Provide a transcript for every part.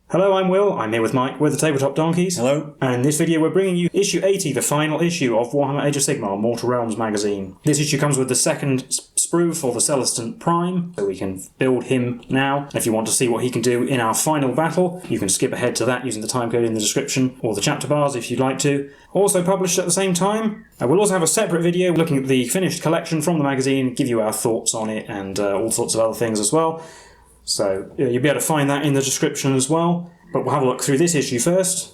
Hello, I'm Will. I'm here with Mike. We're the Tabletop Donkeys. Hello. And in this video we're bringing you issue 80, the final issue of Warhammer Age of Sigmar, Mortal Realms magazine. This issue comes with the second sprue for the Celestant-Prime, so we can build him now. If you want to see what he can do in our final battle, you can skip ahead to that using the timecode in the description, or the chapter bars if you'd like to. Also published at the same time. We'll also have a separate video looking at the finished collection from the magazine, give you our thoughts on it, and all sorts of other things as well. So you'll be able to find that in the description as well. But we'll have a look through this issue first.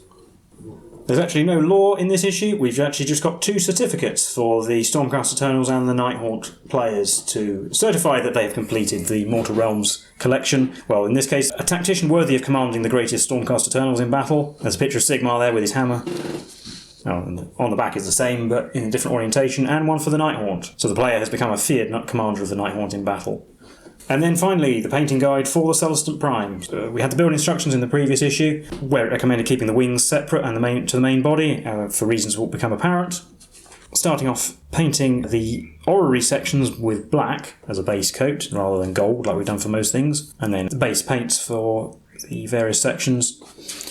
There's actually no lore in this issue. We've actually just got 2 certificates for the Stormcast Eternals and the Nighthaunt players to certify that they have completed the Mortal Realms collection. Well, in this case, a tactician worthy of commanding the greatest Stormcast Eternals in battle. There's a picture of Sigmar there with his hammer. Oh, on the back is the same, but in a different orientation, and one for the Nighthaunt. So the player has become a feared commander of the Nighthaunt in battle. And then finally, the painting guide for the Celestant-Prime. We had the build instructions in the previous issue, where it recommended keeping the wings separate and to the main body, for reasons that will become apparent. Starting off painting the orrery sections with black as a base coat, rather than gold, like we've done for most things. And then the base paints for the various sections.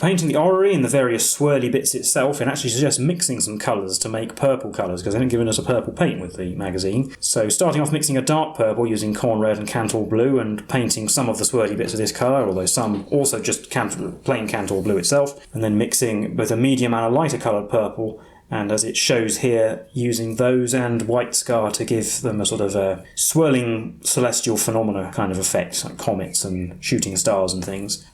Painting the orrery and the various swirly bits itself, and actually suggests mixing some colours to make purple colours, because they haven't given us a purple paint with the magazine. So starting off mixing a dark purple using corn red and Cantor blue, and painting some of the swirly bits of this colour, although some also just plain Cantor blue itself, and then mixing with a medium and a lighter coloured purple, and as it shows here, using those and white scar to give them a sort of a swirling celestial phenomena kind of effect, like comets and shooting stars and things.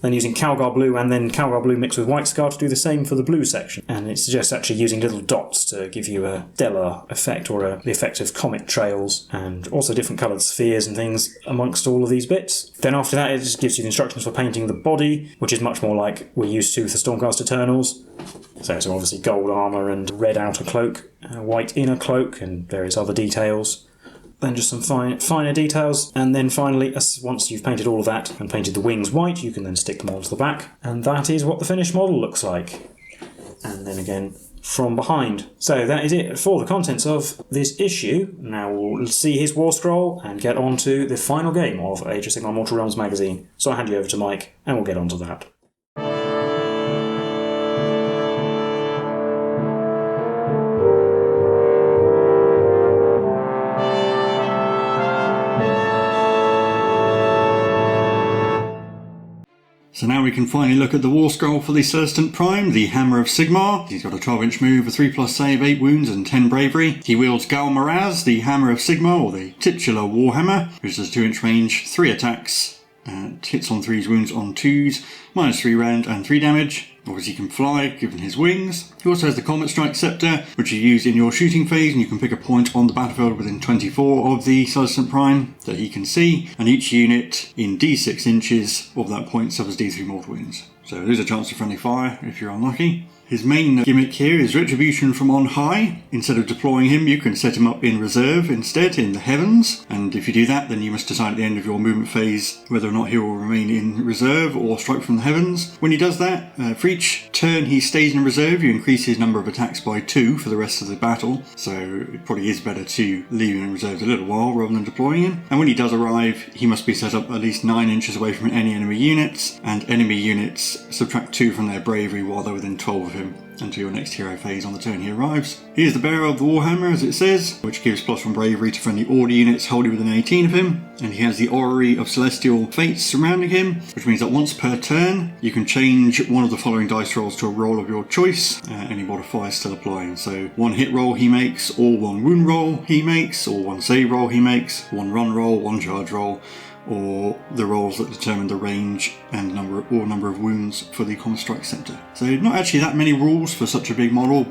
Then using Calgar blue and then Calgar blue mixed with white scar to do the same for the blue section. And it suggests actually using little dots to give you a stellar effect, or the effect of comet trails, and also different coloured spheres and things amongst all of these bits. Then after that it just gives you the instructions for painting the body, which is much more like we're used to for Stormcast Eternals. So obviously gold armour and red outer cloak, white inner cloak, and various other details. Then just some finer details, and then finally, once you've painted all of that and painted the wings white, you can then stick them onto the back, and that is what the finished model looks like. And then again from behind. So that is it for the contents of this issue. Now we'll see his war scroll and get on to the final game of Age of Sigmar Mortal Realms magazine. So I'll hand you over to Mike, and we'll get on to that. So now we can finally look at the war scroll for the Celestant-Prime, the Hammer of Sigmar. He's got a 12-inch move, a 3+ save, 8 wounds and 10 bravery. He wields Gal Maraz, the Hammer of Sigmar, or the titular Warhammer, which has a 2-inch range, 3 attacks, hits on 3s, wounds on 2s, -3 round and 3 damage. Obviously he can fly, given his wings. He also has the Comet Strike Scepter, which you use in your shooting phase, and you can pick a point on the battlefield within 24 of the Celestant-Prime that he can see, and each unit in D6 inches of that point suffers D3 mortal wounds. So there's a chance of friendly fire if you're unlucky. His main gimmick here is Retribution from on high. Instead of deploying him, you can set him up in reserve instead, in the heavens. And if you do that, then you must decide at the end of your movement phase whether or not he will remain in reserve or strike from the heavens. When he does that, for each turn he stays in reserve, you increase his number of attacks by 2 for the rest of the battle. So it probably is better to leave him in reserve a little while rather than deploying him. And when he does arrive, he must be set up at least 9 inches away from any enemy units, and enemy units subtract 2 from their bravery while they're within 12 of him until your next hero phase on the turn he arrives. He is the bearer of the Warhammer, as it says, which gives +1 bravery to friendly order units holding within 18 of him, and he has the orrery of celestial fates surrounding him, which means that once per turn you can change one of the following dice rolls to a roll of your choice. Any modifiers still applying, so 1 hit roll he makes, or 1 wound roll he makes, or 1 save roll he makes, 1 run roll, 1 charge roll, or the rolls that determine the range and number of wounds for the Comet Strike Scepter. So not actually that many rules for such a big model.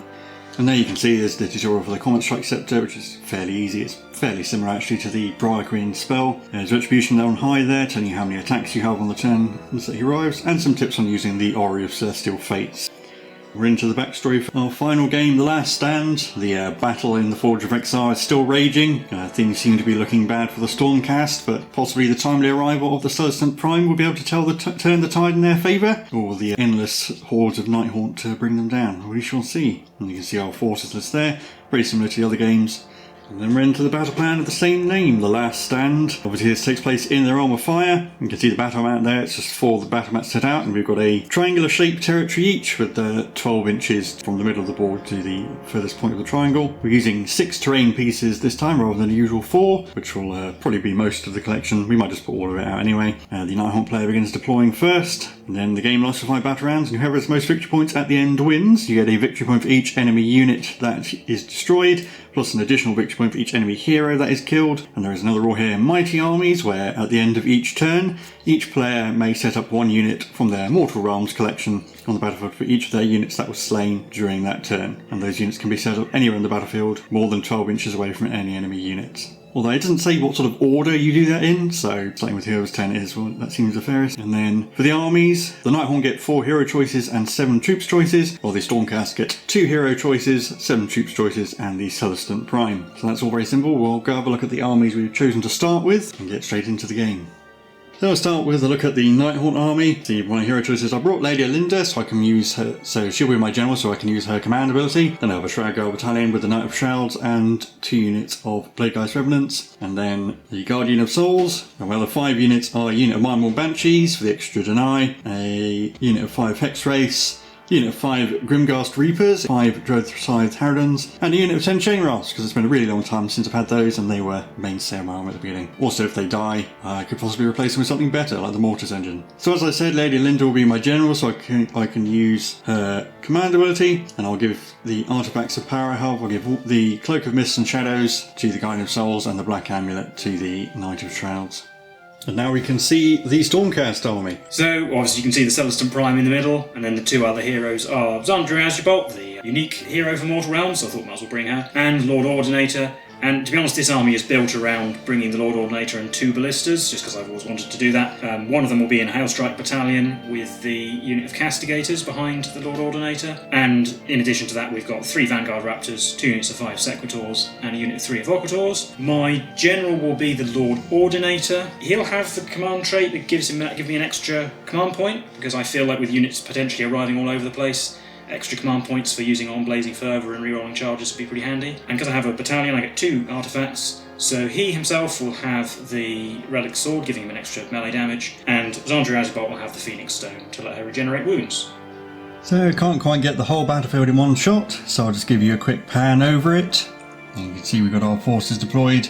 And there you can see there's the tutorial for the Comet Strike Scepter, which is fairly easy. It's fairly similar actually to the Briar Queen spell. There's Retribution down high there, telling you how many attacks you have on the turn that he arrives, and some tips on using the Orrery of Celestial Fates. We're into the backstory for our final game, The Last Stand. The battle in the Forge of Rek'zhar is still raging. Things seem to be looking bad for the Stormcast, but possibly the timely arrival of the Celestant-Prime will be able to turn the tide in their favour, or the endless hordes of Nighthaunt to bring them down. We shall see. And you can see our forces list there, very similar to the other games. And then we're into the battle plan of the same name, The Last Stand. Obviously this takes place in the Realm of Fire. You can see the battle map there, it's just 4 of the battle maps set out, and we've got a triangular shaped territory each with 12 inches from the middle of the board to the furthest point of the triangle. We're using 6 terrain pieces this time rather than the usual 4, which will probably be most of the collection. We might just put all of it out anyway. The Nighthaunt player begins deploying first, and then the game lasts for 5 battle rounds, and whoever has the most victory points at the end wins. You get a victory point for each enemy unit that is destroyed, plus an additional victory point for each enemy hero that is killed. And there is another rule here, Mighty Armies, where at the end of each turn, each player may set up 1 unit from their Mortal Realms collection on the battlefield for each of their units that was slain during that turn. And those units can be set up anywhere in the battlefield, more than 12 inches away from any enemy units. Although it doesn't say what sort of order you do that in, so starting with Heroes 10 is, well, that seems the fairest. And then for the armies, the Nighthaunt get 4 hero choices and 7 troops choices, while the Stormcast get 2 hero choices, 7 troops choices, and the Celestant-Prime. So that's all very simple. We'll go have a look at the armies we've chosen to start with and get straight into the game. So I'll start with a look at the Nighthaunt army. The one of hero choices, I brought Lady Olinda so I can use her, so she'll be my general so I can use her command ability. Then I have a Shroud Girl battalion with the Knight of Shrouds and 2 units of Plaguegeist Revenants. And then the Guardian of Souls. Well, the 5 units are a unit of Mindmore Banshees for the extra deny, a unit of 5 Hex Wraiths, unit of 5 Grimghast Reapers, 5 Dread-Scythed Harridans, and a unit of 10 Chain Rasps, because it's been a really long time since I've had those, and they were mainstay of my army at the beginning. Also, if they die, I could possibly replace them with something better, like the Mortis Engine. So as I said, Lady Linda will be my general, so I can use her command ability, and I'll give the artifacts of power I have. I'll give the Cloak of Mists and Shadows to the Guardian of Souls, and the Black Amulet to the Knight of Shrouds. And now we can see the Stormcast army. So, obviously you can see the Celestant-Prime in the middle, and then the 2 other heroes are Zandria Azurbolt, the unique hero for Mortal Realms, so I thought I might as well bring her, and Lord Ordinator. And to be honest, this army is built around bringing the Lord Ordinator and 2 ballistas, just because I've always wanted to do that. One of them will be in a Hailstrike battalion with the unit of Castigators behind the Lord Ordinator. And in addition to that, we've got 3 Vanguard Raptors, 2 units of 5 Sequitors, and a unit of 3 Evocators. My general will be the Lord Ordinator. He'll have the command trait that give me an extra command point, because I feel like with units potentially arriving all over the place, extra command points for using on Blazing Fervour and rerolling charges would be pretty handy. And because I have a battalion, I get 2 artifacts. So he himself will have the Relic Sword, giving him an extra melee damage, and Zandria Azurbolt will have the Phoenix Stone to let her regenerate wounds. So I can't quite get the whole battlefield in one shot, so I'll just give you a quick pan over it. And you can see we've got our forces deployed.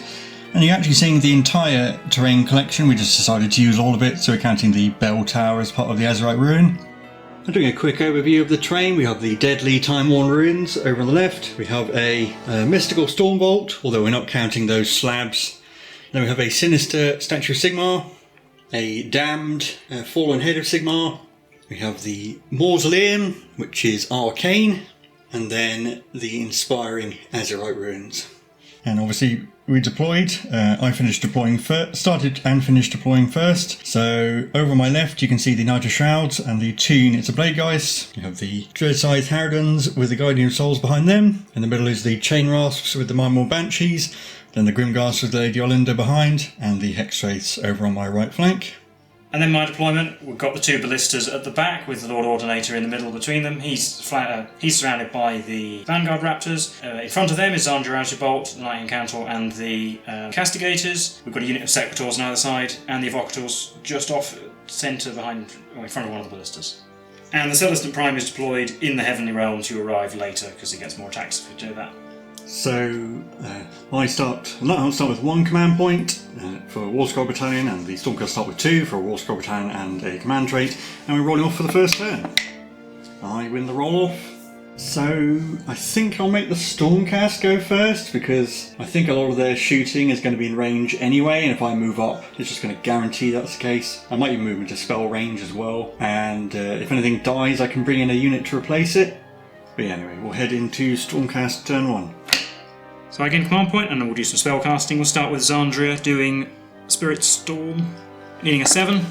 And you're actually seeing the entire terrain collection. We just decided to use all of it, so we're counting the bell tower as part of the Azurite Ruin. I'm doing a quick overview of the terrain. We have the deadly time-worn ruins over on the left. We have a mystical storm vault, although we're not counting those slabs. Then we have a sinister statue of Sigmar, a damned fallen head of Sigmar. We have the mausoleum, which is arcane, and then the inspiring Azurite ruins. And obviously we deployed. I started and finished deploying first. So over on my left you can see the Knight of Shrouds and the 2 units of Plaguegeist. You have the Dread-Scythed Harridans with the Guardian of Souls behind them. In the middle is the Chain Rasps with the Mindmore Banshees. Then the Grimghast with Lady Olinda behind, and the Hex Wraiths over on my right flank. And then my deployment, we've got the 2 ballistas at the back with the Lord Ordinator in the middle between them. He's surrounded by the Vanguard Raptors. In front of them is Zandria Azurbolt, the Knight Incantor, and the Castigators. We've got a unit of Sequitors on either side, and the Evocators just off centre in front of one of the ballistas. And the Celestant-Prime is deployed in the Heavenly Realms. You arrive later because he gets more attacks if you do that. So I start with 1 command point for a warscroll battalion, and the Stormcast start with 2 for a warscroll battalion and a command trait, and we're rolling off for the first turn. I win the roll off. So I think I'll make the Stormcast go first, because I think a lot of their shooting is going to be in range anyway, and if I move up it's just going to guarantee that's the case. I might even move into spell range as well, and if anything dies I can bring in a unit to replace it. But yeah, anyway, we'll head into Stormcast turn 1. So I gain command point, and then we'll do some spell casting. We'll start with Zandria doing Spirit Storm, needing a 7.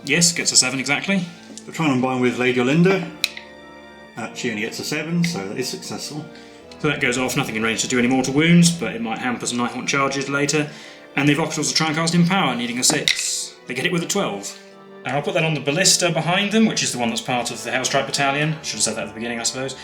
Yes, gets a 7 exactly. We'll try and combine with Lady Olinda. She only gets a 7, so that is successful. So that goes off, nothing in range to do any mortal wounds, but it might hamper some Nighthaunt charges later. And the Evocators will try and cast Empower, needing a 6. They get it with a 12. And I'll put that on the ballista behind them, which is the one that's part of the Hailstrike battalion. Should have said that at the beginning, I suppose.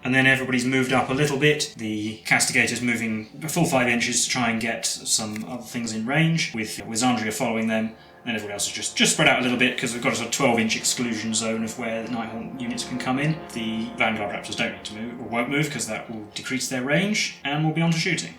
And then everybody's moved up a little bit. The Castigator's moving a full 5 inches to try and get some other things in range, with Zandria following them. And everyone else is just spread out a little bit because we've got a sort of 12-inch exclusion zone of where the Nighthaunt units can come in. The Vanguard Raptors don't need to move, or won't move, because that will decrease their range, and we'll be on to shooting.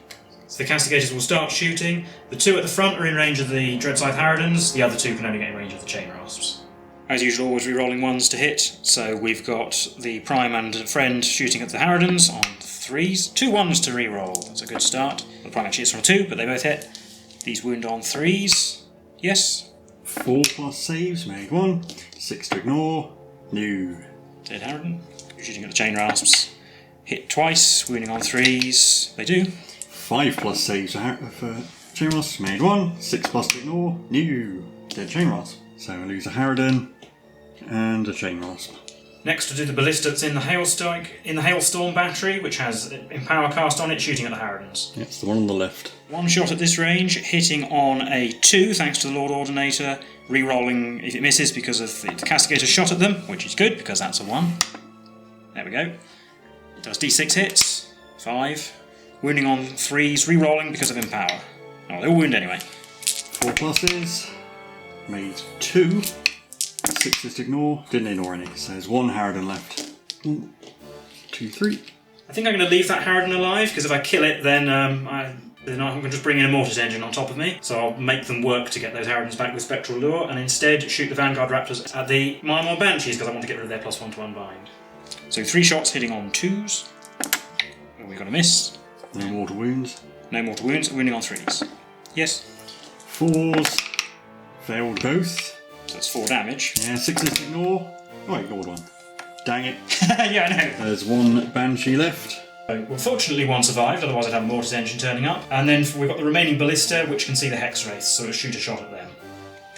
So the Castigators will start shooting. The 2 at the front are in range of the Dreadscythe Harridans. The other 2 can only get in range of the Chain Rasps. As usual, always re-rolling 1s to hit. So we've got the Prime and a friend shooting at the Harridans on 3s. 2 1s to re-roll. That's a good start. The Prime actually hits on a 2, but they both hit. These wound on 3s. Yes. 4+ saves, made 1. 6 to ignore. No. Dead Harridan. Shooting at the Chain Rasps. Hit twice, wounding on 3s. They do. 5+ saves for Chain Rasp, made 1. 6+ to ignore. No. Dead Chain Rasp. So we lose a Harridan and a Chain Rasp. Next we'll do the ballista that's in the Hailstorm battery, which has Empower cast on it, shooting at the Harridans. Yeah, it's the one on the left. 1 shot at this range, hitting on a 2, thanks to the Lord Ordinator, re-rolling if it misses because of the Castigator shot at them, which is good because that's a 1. There we go. It does d6 hits, 5. Wounding on 3s, re-rolling because of Empower. Oh, they'll wound anyway. 4 pluses, made 2. 6 to ignore, didn't ignore any, so there's 1 Harridan left. 1, 2, 3. I think I'm going to leave that Harridan alive, because if I kill it, then I'm going to just bring in a Mortis engine on top of me, so I'll make them work to get those Harridans back with Spectral Lure, and instead shoot the Vanguard Raptors at the Mile Banshees, because I want to get rid of their +1 to unbind. So 3 shots hitting on 2s. Oh, we got a miss. No mortal wounds. No mortal wounds, wounding on 3s. Yes. 4s. Failed both. So that's 4 damage. Yeah, 6 to ignore. Oh, I ignored 1. Dang it. Yeah, I know. There's 1 Banshee left. Well, fortunately 1 survived, otherwise I'd have a Mortis engine turning up. And then we've got the remaining Ballista, which can see the Hex Wraiths, so it'll shoot a shot at them.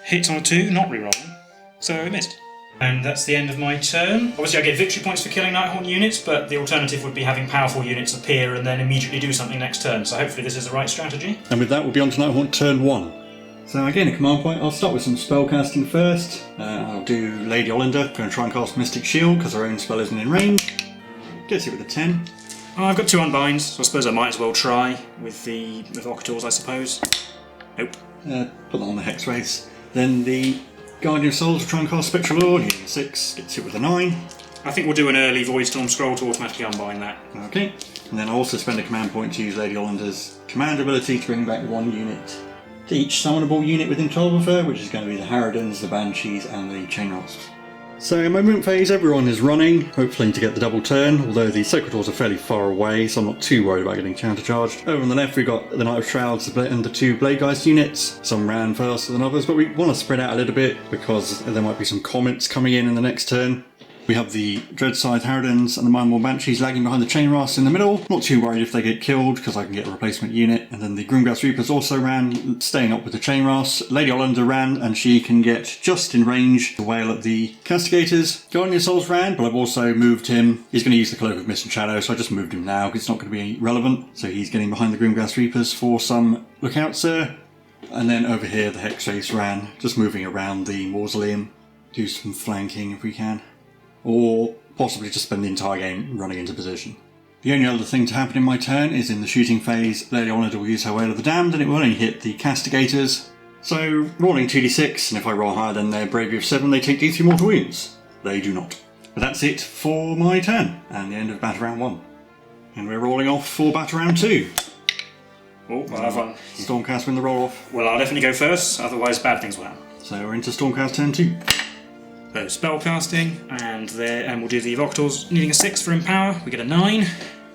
Hits on a 2, not re-rolling. So it missed. And that's the end of my turn. Obviously I get victory points for killing Nighthaunt units, but the alternative would be having powerful units appear and then immediately do something next turn, so hopefully this is the right strategy. And with that we'll be on to Nighthaunt turn 1. So again, a command point. I'll start with some spell casting first. I'll do Lady Olinda. Going to try and cast Mystic Shield because her own spell isn't in range. Gets it with a 10. Oh, I've got 2 unbinds, so I suppose I might as well try with the Evocators, I suppose. Nope. Put that on the Hex Wraiths. Then the Guardian of Souls will try and cast Spectral Lord. Hitting a 6, gets it with a 9. I think we'll do an early Void Storm Scroll to automatically unbind that. Okay. And then I'll also spend a command point to use Lady Olinda's command ability to bring back 1 unit to each summonable unit within 12 of her, which is going to be the Harridans, the Banshees, and the Chain Rasps. So in my movement phase, everyone is running, hopefully to get the double turn, although the Secretors are fairly far away, so I'm not too worried about getting countercharged. Over on the left, we've got the Knight of Shrouds and the 2 Bladegeist units. Some ran faster than others, but we want to spread out a little bit because there might be some comments coming in the next turn. We have the Dreadscythe Harridans and the Mindwall Banshees lagging behind the Chain Rasps in the middle. Not too worried if they get killed, because I can get a replacement unit. And then the Grimglass Reapers also ran, staying up with the Chain Rasps. Lady Olinda ran, and she can get just in range to wail at the Castigators. Guardian of Souls ran, but I've also moved him. He's going to use the Cloak of Mist and Shadow, so I just moved him now, because it's not going to be relevant. So he's getting behind the Grimglass Reapers for some look out, sir. And then over here, the Hex Wraiths ran, just moving around the Mausoleum. Do some flanking if we can. Or possibly just spend the entire game running into position. The only other thing to happen in my turn is in the shooting phase, Lady Olinda will use her Wail of the Damned and it will only hit the Castigators. So rolling 2d6, and if I roll higher than their Bravery of 7, they take d3 mortal wounds. They do not. But that's it for my turn, and the end of Battle Round 1. And we're rolling off for Battle Round 2. Oh, well, I've won. Stormcast win the roll off. Well, I'll definitely go first, otherwise bad things will happen. So we're into Stormcast turn 2. So spellcasting, and we'll do the Evocators needing a 6 for Empower. We get a 9.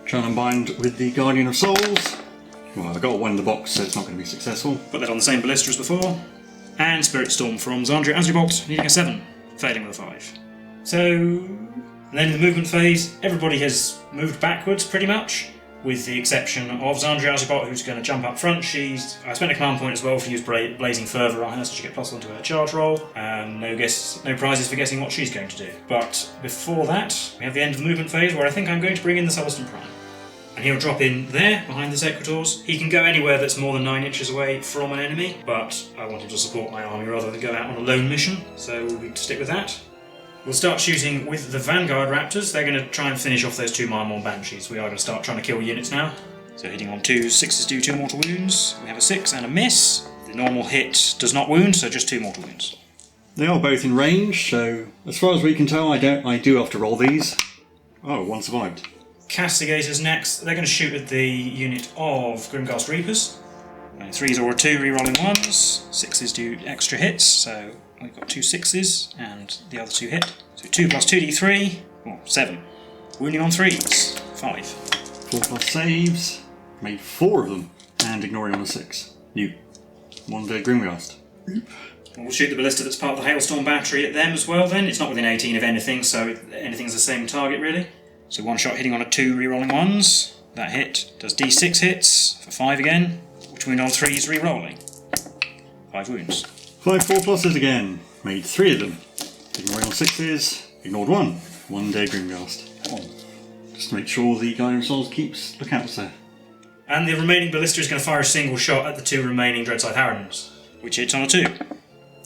Try and unbind with the Guardian of Souls. Well, I got 1 in the box, so it's not going to be successful. Put that on the same ballista as before. And Spirit Storm from Zandria Asribolt, needing a 7, failing with a 5. So, and then in the movement phase, everybody has moved backwards pretty much, with the exception of Zandria Asribolt, who's going to jump up front. I spent a command point as well to use Blazing Fervour on her, so she get +1 to her charge roll. No prizes for guessing what she's going to do. But before that, we have the end of the movement phase, where I think I'm going to bring in the Celestant-Prime. And he'll drop in there, behind the Secretors. He can go anywhere that's more than 9 inches away from an enemy, but I want him to support my army rather than go out on a lone mission, so we'll stick with that. We'll start shooting with the Vanguard Raptors. They're going to try and finish off those 2 Marmor Banshees. We are going to start trying to kill units now. So hitting on 2 6s do 2 mortal wounds. We have a 6 and a miss. The normal hit does not wound, so just 2 mortal wounds. They are both in range, so as far as we can tell, I do have to roll these. Oh, one survived. Castigators next. They're going to shoot at the unit of Grimghast Reapers. 3s or a 2, re-rolling 1s. 6s do extra hits, so we've got 2 6s and the other 2 hit. So 2 plus 2d3, 7. Wounding on 3s, 5. 4+ saves, made 4 of them, and ignoring on a 6. You. 1 dead Grimghast. We'll shoot the ballista that's part of the Hailstorm battery at them as well then. It's not within 18 of anything, so anything's the same target really. So 1 shot hitting on a 2, re-rolling 1s. That hit does d6 hits for 5 again, which wound on 3s, re-rolling. 5 wounds. 5 4+s again, made 3 of them. Ignoring on 6s, ignored 1. 1 dead Grimghast. Just to make sure the Guardian of Souls keeps lookouts there. And the remaining ballista is going to fire a single shot at the 2 remaining Dreadside Harridans, which hits on a 2.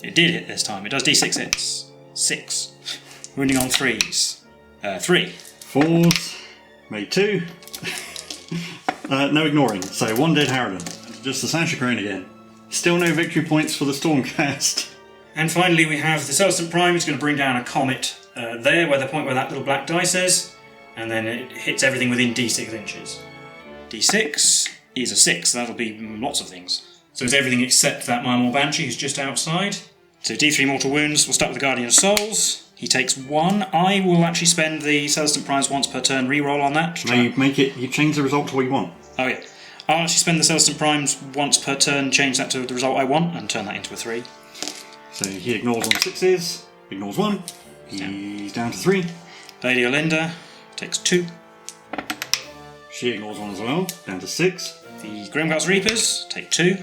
It did hit this time. It does d6 hits. 6. Wounding on 3s. 3. 4s, made 2. No ignoring, so 1 dead Harridan. Just the Sasha Crane again. Still no victory points for the Stormcast. And finally we have the Celestant-Prime, who's going to bring down a comet there, where the point where that little black dice is, and then it hits everything within d6 inches. d6 is a 6, so that'll be lots of things. So it's everything except that Marmor Banshee who's just outside. So d3 mortal wounds, we'll start with the Guardian of Souls. He takes 1. I will actually spend the Celestant-Prime's once per turn reroll on that. You change the result to what you want. Oh yeah. I'll actually spend the Celestant-Prime's once per turn, change that to the result I want, and turn that into a 3. So he ignores on 6s, ignores 1, he's down to 3. Lady Olinda takes 2. She ignores 1 as well, down to 6. The Grimghast Reapers take 2.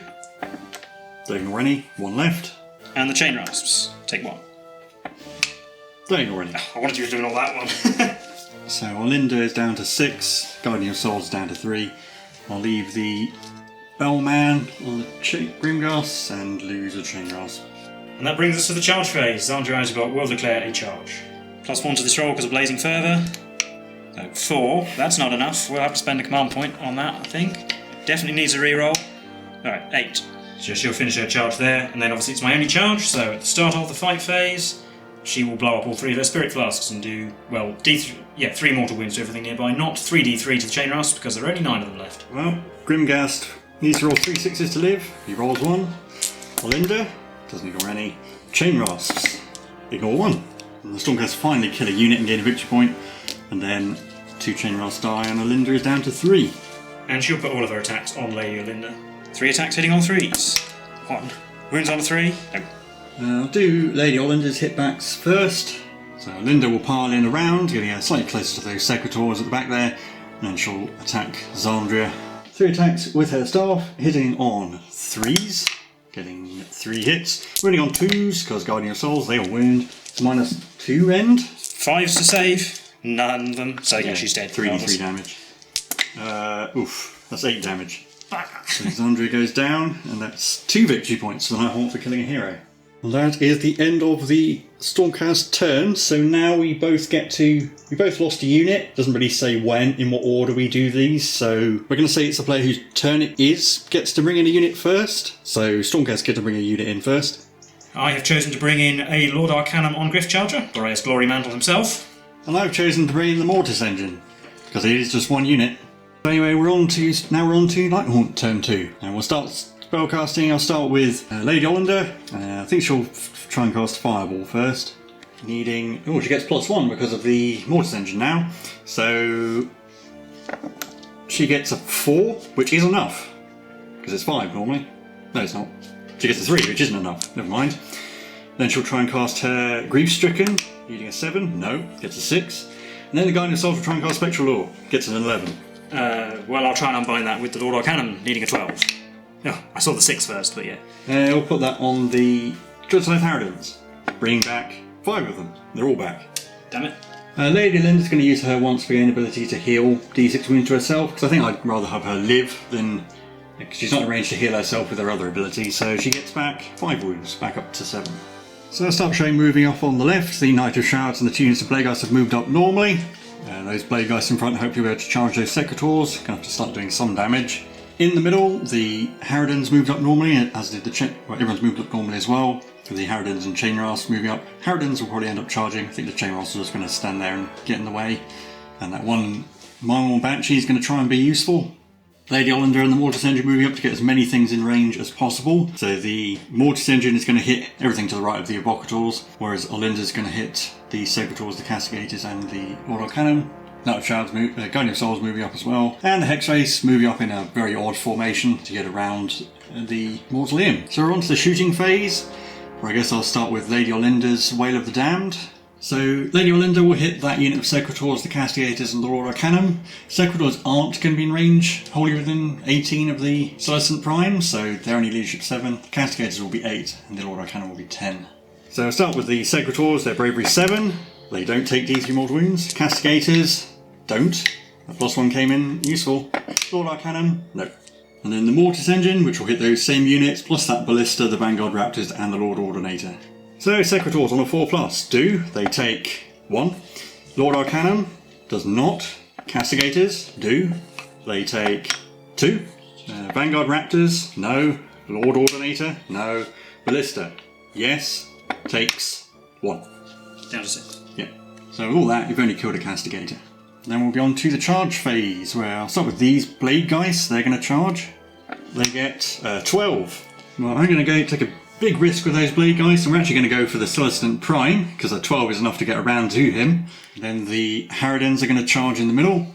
Don't ignore any, 1 left. And the Chain Rasps take 1. Don't ignore any. I wanted you to do all that one. So Olinda is down to 6, Guardian of Souls down to 3. I'll leave the Bellman on the Grimghasts and lose a Chain Rasp. And that brings us to the charge phase. Zandra Azubot will declare a charge. +1 to this roll because of Blazing Fervour. 4. That's not enough. We'll have to spend a command point on that, I think. Definitely needs a reroll. Alright, 8. So she'll finish her charge there, and then obviously it's my only charge, so at the start of the fight phase, she will blow up all 3 of her Spirit Flasks and do, well, 3 mortal wounds to everything nearby, not 3d3 to the Chain Rasp, because there are only 9 of them left. Well, Grimghast needs to roll 3 6s to live. He rolls 1. Olinda doesn't ignore any. Chain Rasps ignore 1. And the Stormcast finally kill a unit and gain a victory point, and then 2 Chain Rasps die, and Olinda is down to 3. And she'll put all of her attacks on Lady Olinda. 3 attacks hitting on 3s. 1. Wounds on a 3. No. I'll do Lady Olinda's hitbacks first. So Olinda will pile in around, getting her slightly closer to those Secretors at the back there, and then she'll attack Zandria. 3 attacks with her staff, hitting on 3s, getting 3 hits. Wounding on 2s, because Guardian of Souls, they all wound. -2 end. 5s to save, none of them, so yeah, she's dead. 3d3 damage. That's 8 damage. So Zandria goes down, and that's 2 victory points for the Nighthaunt for killing a hero. And that is the end of the Stormcast turn, so now we both lost a unit. Doesn't really say when, in what order we do these, so we're going to say it's the player whose turn it is gets to bring in a unit first. So Stormcast get to bring a unit in first. I have chosen to bring in a Lord Arcanum on Griffcharger, Boreas Glory Mantle himself. And I've chosen to bring in the Mortis Engine, because it is just 1 unit. Anyway, we're on to Nighthaunt turn 2, and we'll start spellcasting. I'll start with Lady Olinda. I think she'll try and cast Fireball first. She gets +1 because of the Mortis Engine now. So she gets a 4, which is enough, because it's 5 normally. No, it's not. She gets a 3, which isn't enough. Never mind. Then she'll try and cast her Grief-Stricken, needing a 7. No, gets a 6. And then the Guardian of Souls will try and cast Spectral Law, gets an 11. Well, I'll try and unbind that with the Lord Arcanum, needing a 12. Oh, I saw the 6 first, but yeah. We'll put that on the Dreadside Harridans, bringing back 5 of them. They're all back. Damn it. Lady Linda's going to use her once per game ability to heal d6 wounds to herself, because I think I'd rather have her live than... Because she's not arranged to heal herself with her other ability, so she gets back 5 wounds, back up to 7. So I'll start showing moving up on the left. The Knight of Shrouds and the 2 units of Blade Geist have moved up normally. And those Blade Geists in front hopefully will be able to charge those Secretors. Gonna have to start doing some damage. In the middle, the Harridans moved up normally, as did the everyone's moved up normally as well. The Harridans and Chainrasps moving up. Harridans will probably end up charging. I think the Chainrasps are just going to stand there and get in the way. And that one Marmor Banshee is going to try and be useful. Lady Ollander and the Mortis Engine moving up to get as many things in range as possible. So the Mortis Engine is going to hit everything to the right of the Evocators, whereas Ollander is going to hit the Secretors, the Castigators and the Order Cannon. Knight of Shrouds, Guardian of Souls moving up as well. And the Hex Race moving up in a very odd formation to get around the Mausoleum. So we're on to the shooting phase, where I guess I'll start with Lady Ollinder's Wail of the Damned. So Lady Ollander will hit that unit of Secretors, the Castigators and the Aurora Cannon. Secretors aren't going to be in range wholly within 18 of the Celestant-Prime, so they're only leadership 7. The Castigators will be 8 and the Aurora Cannon will be 10. So I'll start with the Secretors, they're bravery 7. They don't take D3 mortal wounds. Castigators don't. The +1 came in useful. Aurora Cannon, no. And then the Mortis Engine, which will hit those same units, plus that Ballista, the Vanguard Raptors and the Lord Ordinator. So Secretors on a 4+, do. They take 1. Lord Arcanum does not. Castigators do. They take 2. Vanguard Raptors, no. Lord Ordinator, no. Ballista, yes. Takes 1. Down to 6. Yeah. So with all that, you've only killed a Castigator. Then we'll be on to the charge phase, where I'll start with these Blade Geists. They're going to charge. They get 12. Well, I'm going to take a big risk with those Blade Geists, and we're actually going to go for the Celestant-Prime, because a 12 is enough to get around to him. Then the Harridans are going to charge in the middle,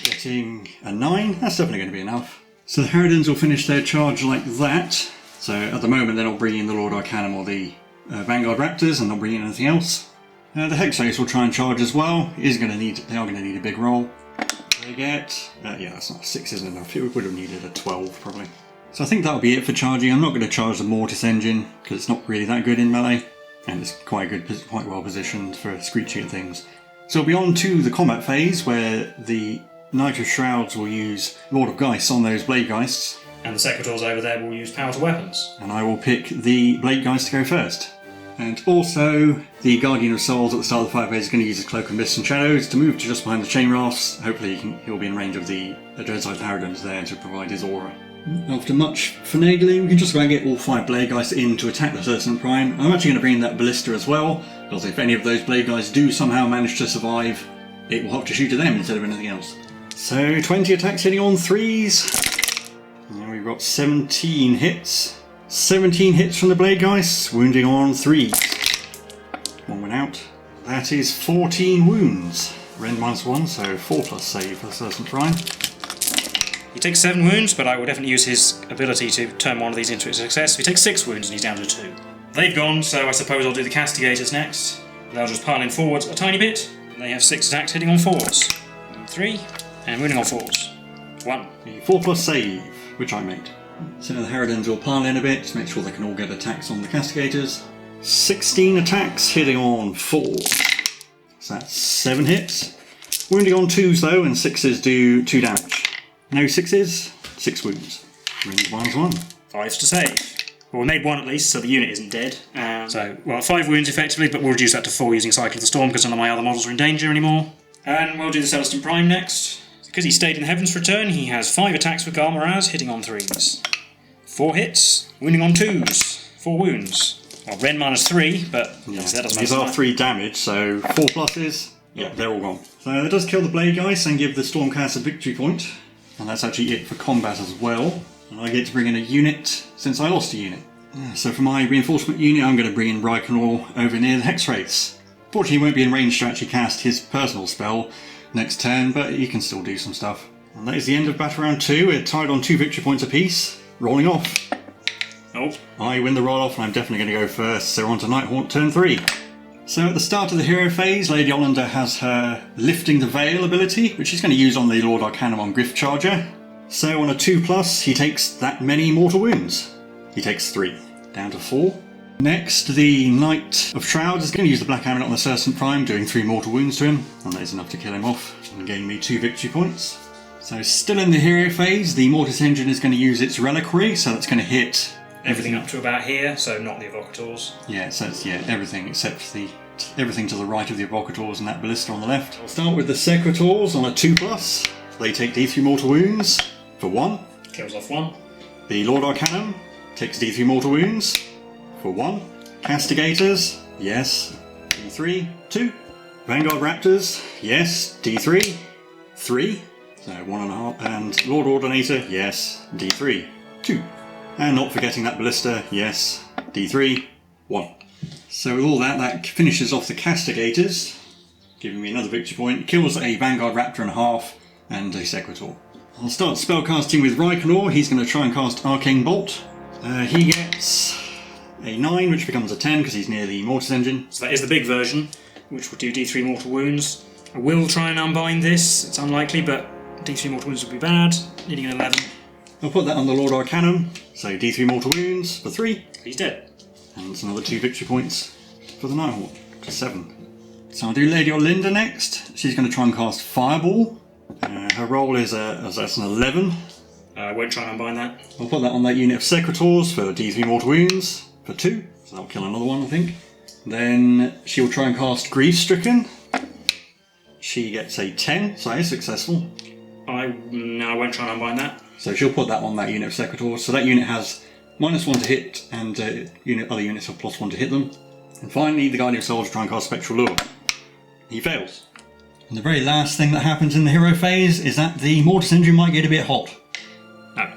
getting a 9. That's definitely going to be enough. So the Harridans will finish their charge like that. So at the moment they're not bringing in the Lord Arcanum or the Vanguard Raptors, and not bringing in anything else. The Hex Race will try and charge as well. They are going to need a big roll. They get... yeah, that's not 6 isn't enough. It would have needed a 12 probably. So I think that'll be it for charging. I'm not going to charge the Mortis Engine, because it's not really that good in melee. And it's quite well positioned for screeching at things. So we'll be on to the combat phase, where the Knight of Shrouds will use Lord of Geists on those Blade Geists. And the Secretors over there will use power to weapons. And I will pick the Blade Geist to go first. And also, the Guardian of Souls at the start of the fight phase is going to use his Cloak of Mists and Shadows to move to just behind the Chainrasps. Hopefully he'll be in range of the Dreadside Harridans there to provide his aura. After much finagling, we can just about get all 5 Blade Geists in to attack the Celestant-Prime. I'm actually going to bring in that Ballista as well, because if any of those Blade Geists do somehow manage to survive, it will have to shoot at them instead of anything else. So 20 attacks hitting on 3s. Now we've got 17 hits. 17 hits from the Blade Geists, wounding on 3s. 1 went out. That is 14 wounds. Rend -1, so 4+ save for the Celestant-Prime. He takes 7 wounds, but I will definitely use his ability to turn one of these into a success. He takes 6 wounds and he's down to 2. They've gone, so I suppose I'll do the Castigators next. They'll just pile in forwards a tiny bit. They have 6 attacks hitting on 4s. 3, and wounding on 4s. 1. The 4+ save, which I made. So the Harridans will pile in a bit to make sure they can all get attacks on the Castigators. 16 attacks hitting on 4. So that's 7 hits. Wounding on 2s though, and 6s do 2 damage. No 6s, 6 wounds. Rend -1. 5 to save. Well, we made 1 at least, so the unit isn't dead. So, 5 wounds effectively, but we'll reduce that to 4 using Cycle of the Storm because none of my other models are in danger anymore. And we'll do the Celestant-Prime next. Because he stayed in the Heavens for a turn, he has 5 attacks with Galmaraz, hitting on 3s. 4 hits, wounding on 2s. 4 wounds. Well, Rend -3, but that doesn't matter. These are 3 damage, so 4 pluses. Yeah, they're all gone. So that does kill the Blade Geist and give the Stormcast a victory point. And that's actually it for combat as well. And I get to bring in a unit since I lost a unit. So for my reinforcement unit, I'm going to bring in Reikenor over near the Hex Wraiths. Fortunately, he won't be in range to actually cast his personal spell next turn, but he can still do some stuff. And that is the end of Battle Round 2. We're tied on 2 victory points apiece. Rolling off. Nope. I win the roll off, and I'm definitely going to go first. So we're on to Nighthaunt turn 3. So at the start of the hero phase, Lady Ollander has her Lifting the Veil ability, which she's going to use on the Lord Arcanum on Griff Charger. So on a 2+, he takes that many mortal wounds. He takes 3, down to 4. Next, the Knight of Shrouds is going to use the Black Amulet on the Celestant-Prime, doing 3 mortal wounds to him, and that is enough to kill him off, and gain me 2 victory points. So still in the hero phase, the Mortis Engine is going to use its Reliquary, so that's going to hit Everything up to about here, so not the evocators. Yeah, so it's everything except everything to the right of the evocators and that ballista on the left. I'll start with the secretors on a 2+. They take D3 mortal wounds for 1. Kills off 1. The Lord Arcanum takes D3 mortal wounds for 1. Castigators, yes, D3, 2. Vanguard Raptors, yes, D3, 3. So 1.5. And Lord Ordinator, yes, D3, 2. And not forgetting that ballista, yes, D3, 1. So with all that, that finishes off the Castigators, giving me another victory point. Kills a Vanguard Raptor and a half, and a Sequitur. I'll start spellcasting with Reikenor. He's going to try and cast Arcane Bolt. He gets a 9, which becomes a 10 because he's near the Mortis Engine. So that is the big version, which will do D3 mortal wounds. I will try and unbind this. It's unlikely, but D3 mortal wounds would be bad. Needing an 11. I'll put that on the Lord Arcanum. So D3 mortal wounds for 3. He's dead. And it's another 2 victory points for the Nighthaunt, to 7. So I'll do Lady Olinda next. She's going to try and cast Fireball. Her roll is that's an 11. I won't try and unbind that. I'll put that on that unit of Secretors for D3 mortal wounds for 2. So that'll kill another one, I think. Then she'll try and cast Grief Stricken. She gets a 10, so that is successful. I won't try and unbind that. So she'll put that on that unit of Secretors. So that unit has -1 to hit, and other units have +1 to hit them. And finally, the Guardian of Souls will try and cast Spectral Lure. He fails. And the very last thing that happens in the hero phase is that the Mortis Engine might get a bit hot. No.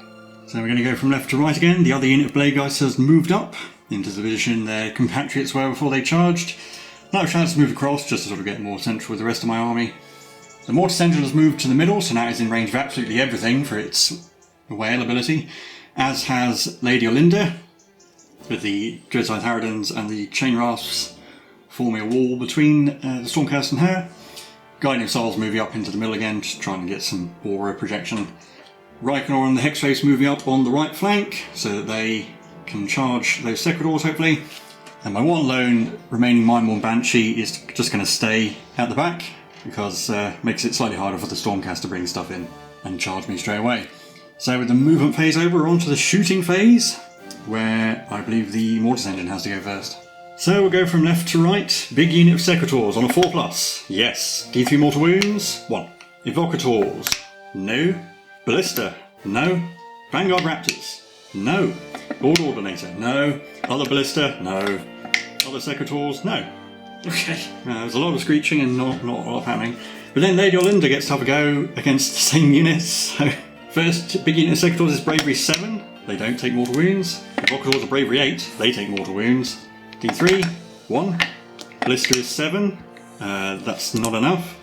So we're going to go from left to right again. The other unit of Blade Guys has moved up into the position their compatriots were before they charged. Now I've tried to move across just to sort of get more central with the rest of my army. The Mortis Engine has moved to the middle, so now it's in range of absolutely everything for its whale ability, as has Lady Olinda, with the Dreadscythe Harridans and the Chain Rasps forming a wall between the Stormcast and her. Guardian of Souls moving up into the middle again, just trying to get some aura projection. Reikenor and the Hexwraiths moving up on the right flank, so that they can charge those Secretors hopefully. And my one lone remaining Mindborn Banshee is just going to stay at the back, because it makes it slightly harder for the Stormcast to bring stuff in and charge me straight away. So with the movement phase over, we're on to the shooting phase, where I believe the Mortis Engine has to go first. So we'll go from left to right. Big unit of Secretors on a 4+. Yes. D3 mortal wounds, 1. Evocators, no. Ballista, no. Vanguard Raptors, no. Lord Ordinator, no. Other Ballista, no. Other Secretors, no. Okay. There's a lot of screeching and not a lot happening. But then Lady Olinda gets to have a go against the same units. So first big unit of Secretors is Bravery 7. They don't take mortal wounds. Evocators are Bravery 8. They take mortal wounds. D3, 1. Ballista is 7. That's not enough.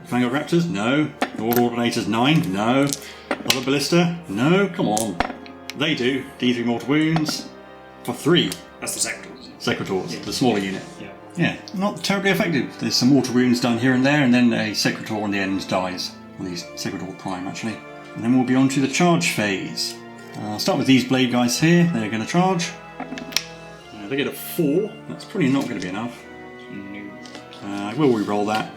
Vanguard Raptors, no. Lord Ordinator's 9, no. Other Ballista, no. Come on. They do. D3 mortal wounds for 3. That's the Secretors. Secretors, Yeah. the smaller unit. Yeah. Yeah, not terribly effective. There's some mortal wounds done here and there, and then a Secretor on the end dies. Well, these Secretor-Prime, actually. And then we'll be on to the charge phase. I'll start with these Blade Guys here. They're going to charge. They get a 4. That's probably not going to be enough. I will re-roll that.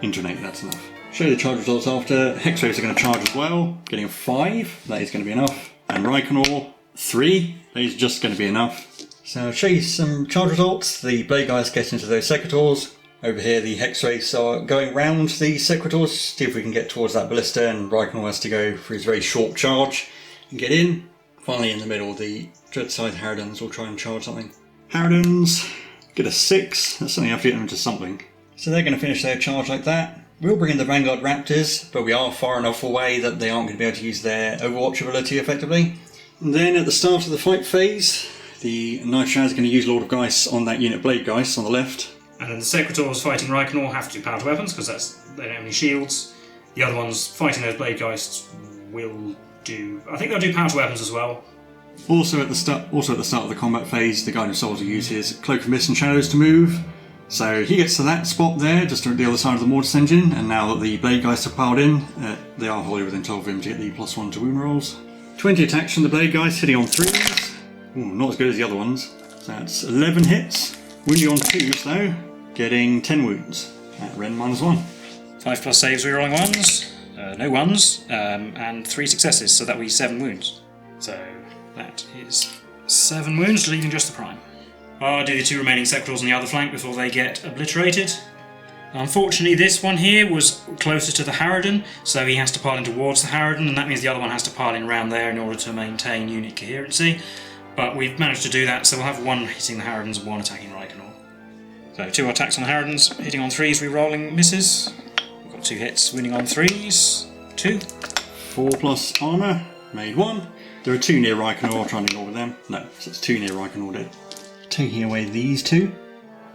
Into an 8, that's enough. Show the charge results after. Hexwraiths are going to charge as well. Getting a 5. That is going to be enough. And Reikenor, 3. That is just going to be enough. So I'll show you some charge results. The Blade Guys get into those Secretors. Over here the Hexwraiths are going round the Secretors. See if we can get towards that Ballista, and Reikenor has to go for his very short charge and get in. Finally in the middle the Dreadscythe Harridans will try and charge something. Harridans get a 6. That's something I have to get them into something. So they're going to finish their charge like that. We'll bring in the Vanguard Raptors, but we are far enough away that they aren't going to be able to use their Overwatch ability effectively. And then at the start of the fight phase, the Nighthaunt is going to use Lord of Geist on that unit Blade Geist on the left. And then the Secretors fighting Reikenor have to do power to weapons, because they don't have any shields. The other ones fighting those Blade Geists will do... I think they'll do power to weapons as well. Also at the start of the combat phase, the Guardian of Souls will use his Cloak of Mist and Shadows to move. So he gets to that spot there, just at the other side of the Mortis Engine, and now that the Blade Geists have piled in, they are wholly within 12 of him to get the +1 to wound rolls. 20 attacks from the Blade Geist, hitting on 3s. Ooh, not as good as the other ones. So that's 11 hits. Wounding on 2s though, getting 10 wounds at Ren -1. 5+ saves, rerolling 1s, no 1s, and 3 successes, so that will be 7 wounds. So That is 7 wounds, leaving just the Prime. I'll do the 2 remaining Secretors on the other flank before they get obliterated. Unfortunately, this one here was closer to the Harridan, so he has to pile in towards the Harridan, and that means the other one has to pile in round there in order to maintain unit coherency. But we've managed to do that, so we'll have 1 hitting the Harridans and 1 attacking Reichenor. So 2 attacks on the Harridans, hitting on 3s, re-rolling misses. We've got 2 hits, winning on 3s. 2. 4 plus armour, made 1. There are 2 near Reichenor, trying to ignore them. No, so it's 2 near Reichenor dead. Taking away these 2.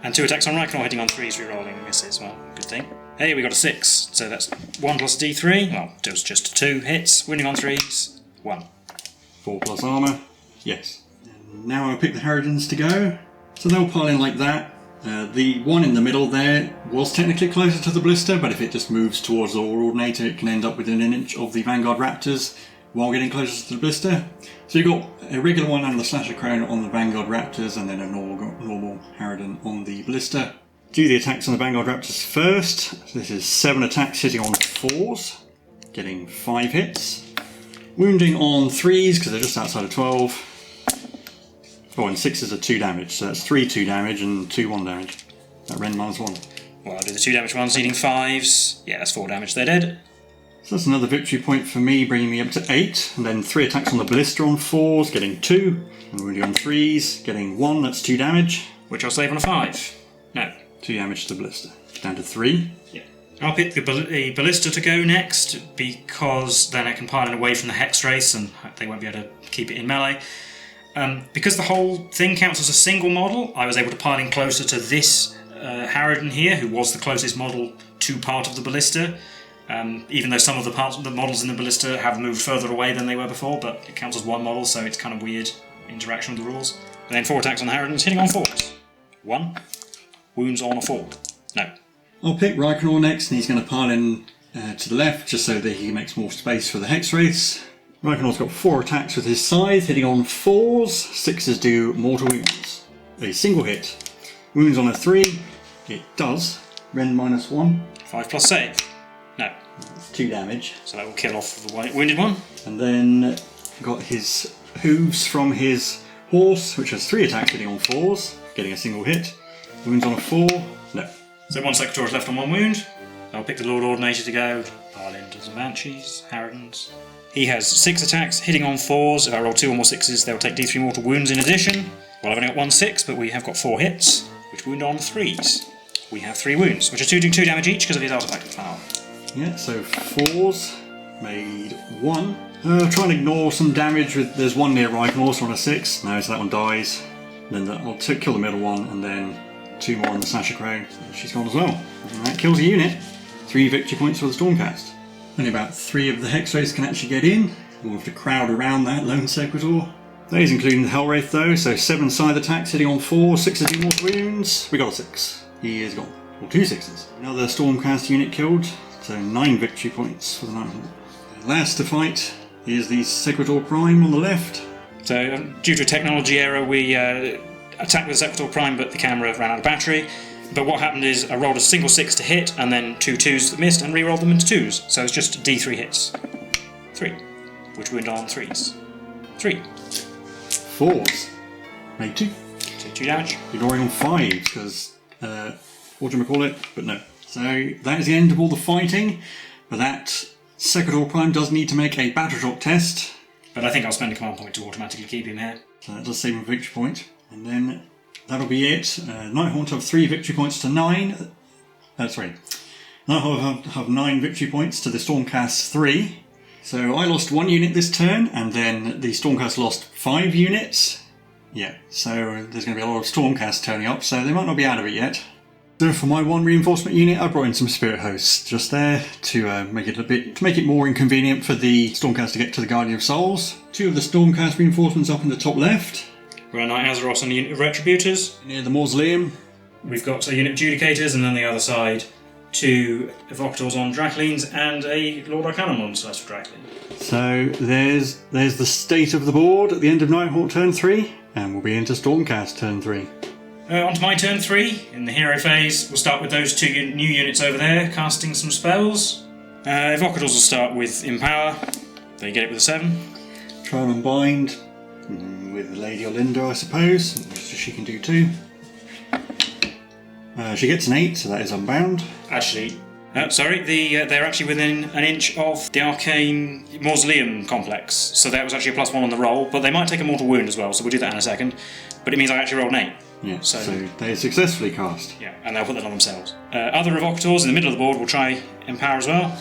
And 2 attacks on Reichenor, hitting on 3s, re-rolling misses. Well, good thing. Hey, we got a 6, so that's 1 plus D3. Well, it was just 2 hits, winning on 3s. 1. 4 plus armour, yes. And now I'll pick the Harridans to go. So they'll pile in like that. The one in the middle there was technically closer to the Ballista, but if it just moves towards the War Ordinator, it can end up within an inch of the Vanguard Raptors while getting closer to the Ballista. So you've got a regular one and the Slasher Crown on the Vanguard Raptors, and then a normal Harridan on the Ballista. Do the attacks on the Vanguard Raptors first. So this is 7 attacks hitting on 4s, getting 5 hits. Wounding on 3s, because they're just outside of 12. Oh, and 6s are 2 damage, so that's 3 2 damage and 2 1 damage. That Ren -1. Well, I'll do the 2 damage ones, needing 5s. Yeah, that's 4 damage, they're dead. So that's another victory point for me, bringing me up to 8. And then 3 attacks on the Ballista on 4s, getting 2. And wounding on 3s, getting 1, that's 2 damage. Which I'll save on a 5. No. 2 damage to the Ballista. Down to 3. Yeah. I'll pick the Ballista to go next, because then I can pile it away from the Hex Race, and they won't be able to keep it in melee. Because the whole thing counts as a single model, I was able to pile in closer to this Harridan here, who was the closest model to part of the Ballista. Even though some of the models in the Ballista have moved further away than they were before, but it counts as one model, so it's kind of weird interaction with the rules. And then 4 attacks on the Harridans, hitting on 4s. 1. Wounds on a 4. No. I'll pick Reichenor next, and he's going to pile in to the left, just so that he makes more space for the Hex Race. Reichenor's got 4 attacks with his scythe, hitting on 4s. 6s do mortal wounds. A single hit. Wounds on a 3. It does. Ren -1. 5 plus save. No. That's 2 damage. So that will kill off the wounded one. And then got his hooves from his horse, which has 3 attacks hitting on 4s, getting a single hit. Wounds on a 4. No. So 1 Secretary is left on 1 wound. I'll pick the Lord Ordinator to go. Pile into some Banshees, Harridans. He has 6 attacks, hitting on 4s. If I roll 2 or more 6s, they'll take D3 mortal wounds in addition. Well, I've only got 1 6, but we have got 4 hits, which wound on 3s. We have 3 wounds, which are 2 damage each because of his artifact power. Yeah, so 4s, made 1. Try and ignore some damage with, there's 1 near Reichenor, so on a 6. No, so that one dies. Then I'll kill the middle one, and then 2 more on the Slasher Crown. She's gone as well. And that kills a unit. 3 victory points for the Stormcast. Only about 3 of the Hex Race can actually get in. We'll have to crowd around that lone Sequitor. Those including the Hellwraith though, so 7 scythe attacks hitting on 4, 6s do mortal wounds. We got a 6. He is gone. Or 2 6s. Another Stormcast unit killed, so 9 victory points for the Nighthaunt. Last to fight is the Sequitor Prime on the left. So due to a technology error, we attacked with the Sequitor Prime, but the camera ran out of battery. But what happened is I rolled a single 6 to hit, and then 2 2s that missed, and re-rolled them into 2s. So it's just D3 hits. 3. Which wound on 3s. 3. 4s. Made 2. So 2 damage. Ignoring on 5s, because, what do you call it? But no. So that is the end of all the fighting. But that Sequitor Prime does need to make a battle shock test. But I think I'll spend a command point to automatically keep him here. So that does save him a victory point. And then that'll be it. Nighthaunt have 3 victory points to 9. Nighthaunt have 9 victory points to the Stormcast 3. So I lost 1 unit this turn, and then the Stormcast lost 5 units. Yeah, so there's going to be a lot of Stormcast turning up, so they might not be out of it yet. So for my 1 reinforcement unit, I brought in some Spirit Hosts just there to make it more inconvenient for the Stormcast to get to the Guardian of Souls. 2 of the Stormcast reinforcements up in the top left. We're a Knight Azeroth and a unit of Retributors. Near the Mausoleum. We've got a unit of Judicators, and then the other side 2 Evocators on Draklings and a Lord Arcanum on Celeste for Drakling. So there's the state of the board at the end of Nighthaunt turn 3, and we'll be into Stormcast turn 3. On to my turn 3. In the hero phase, we'll start with those 2 new units over there, casting some spells. Evocators will start with Empower. They get it with a 7. Try and unbind. With Lady Olinda, I suppose, so she can do 2. She gets an 8, so that is unbound. Actually, they're actually within an inch of the Arcane Mausoleum complex, so that was actually a +1 on the roll, but they might take a mortal wound as well, so we'll do that in a second. But it means I actually rolled an 8. Yeah, so they successfully cast. Yeah, and they'll put that on themselves. Other Evocators in the middle of the board will try Empower as well.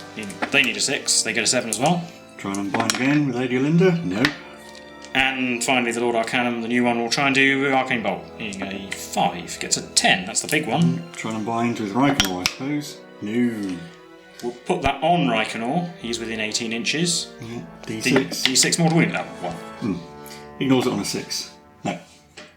They need a 6, they get a 7 as well. Try and unbind again with Lady Olinda. No. And finally, the Lord Arcanum, the new one, will try and do Arcane Bolt. Needing a 5, gets a 10, that's the big one. Try and unbind with Reikenor, I suppose. No. We'll put that on Reikenor, he's within 18 inches. Yeah. D6. D6 mortal wound, that one. Ignores it on a 6. No.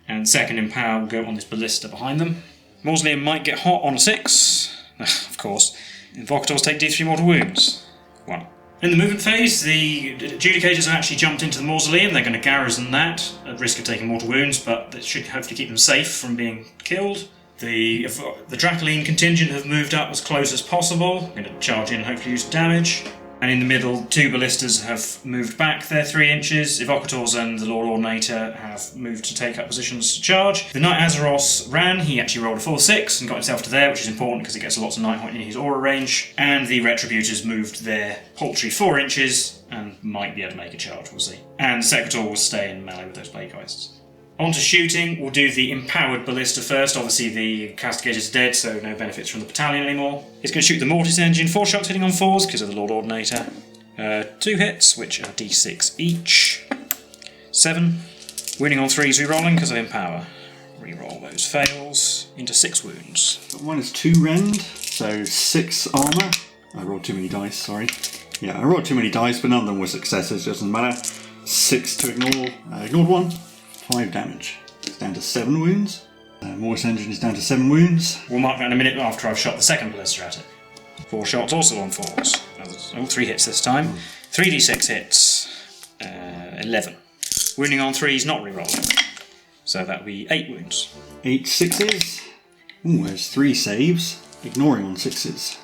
And second Empower will go on this ballista behind them. Mausoleum might get hot on a 6. Of course. Invocators take D3 mortal wounds. 1. In the movement phase, the Adjudicators have actually jumped into the Mausoleum. They're going to garrison that, at risk of taking mortal wounds, but that should hopefully keep them safe from being killed. The Dracoline contingent have moved up as close as possible. Going to charge in and hopefully use damage. And in the middle, 2 ballistas have moved back their 3 inches. Evocators and the Lord Ordinator have moved to take up positions to charge. The Knight Azeros ran. He actually rolled a full 6 and got himself to there, which is important because he gets lots of Nighthaunt in his aura range. And the Retributors moved their paltry 4 inches and might be able to make a charge, we'll see. And the Sequitor will stay in melee with those Plagueists. On to shooting, we'll do the empowered ballista first. Obviously the castigator's dead, so no benefits from the battalion anymore. It's going to shoot the mortis engine, 4 shots hitting on 4s because of the Lord Ordinator. 2 hits, which are d6 each. 7. Wounding on 3s, re-rolling because of empower. Re-roll those fails into 6 wounds. One is 2 rend, so 6 armour. I rolled too many dice, sorry. Yeah, I rolled too many dice, but none of them were successes, doesn't matter. 6 to ignore. Ignored 1. 5 damage. It's down to 7 wounds. Mortis engine is down to 7 wounds. We'll mark that in a minute after I've shot the second ballista at it. 4 shots also on 4s. All 3 hits this time. 3d6 hits. 11. Wounding on 3s, not rerolling. So that'll be 8 wounds. 8 6s. Ooh, there's 3 saves. Ignoring on 6s.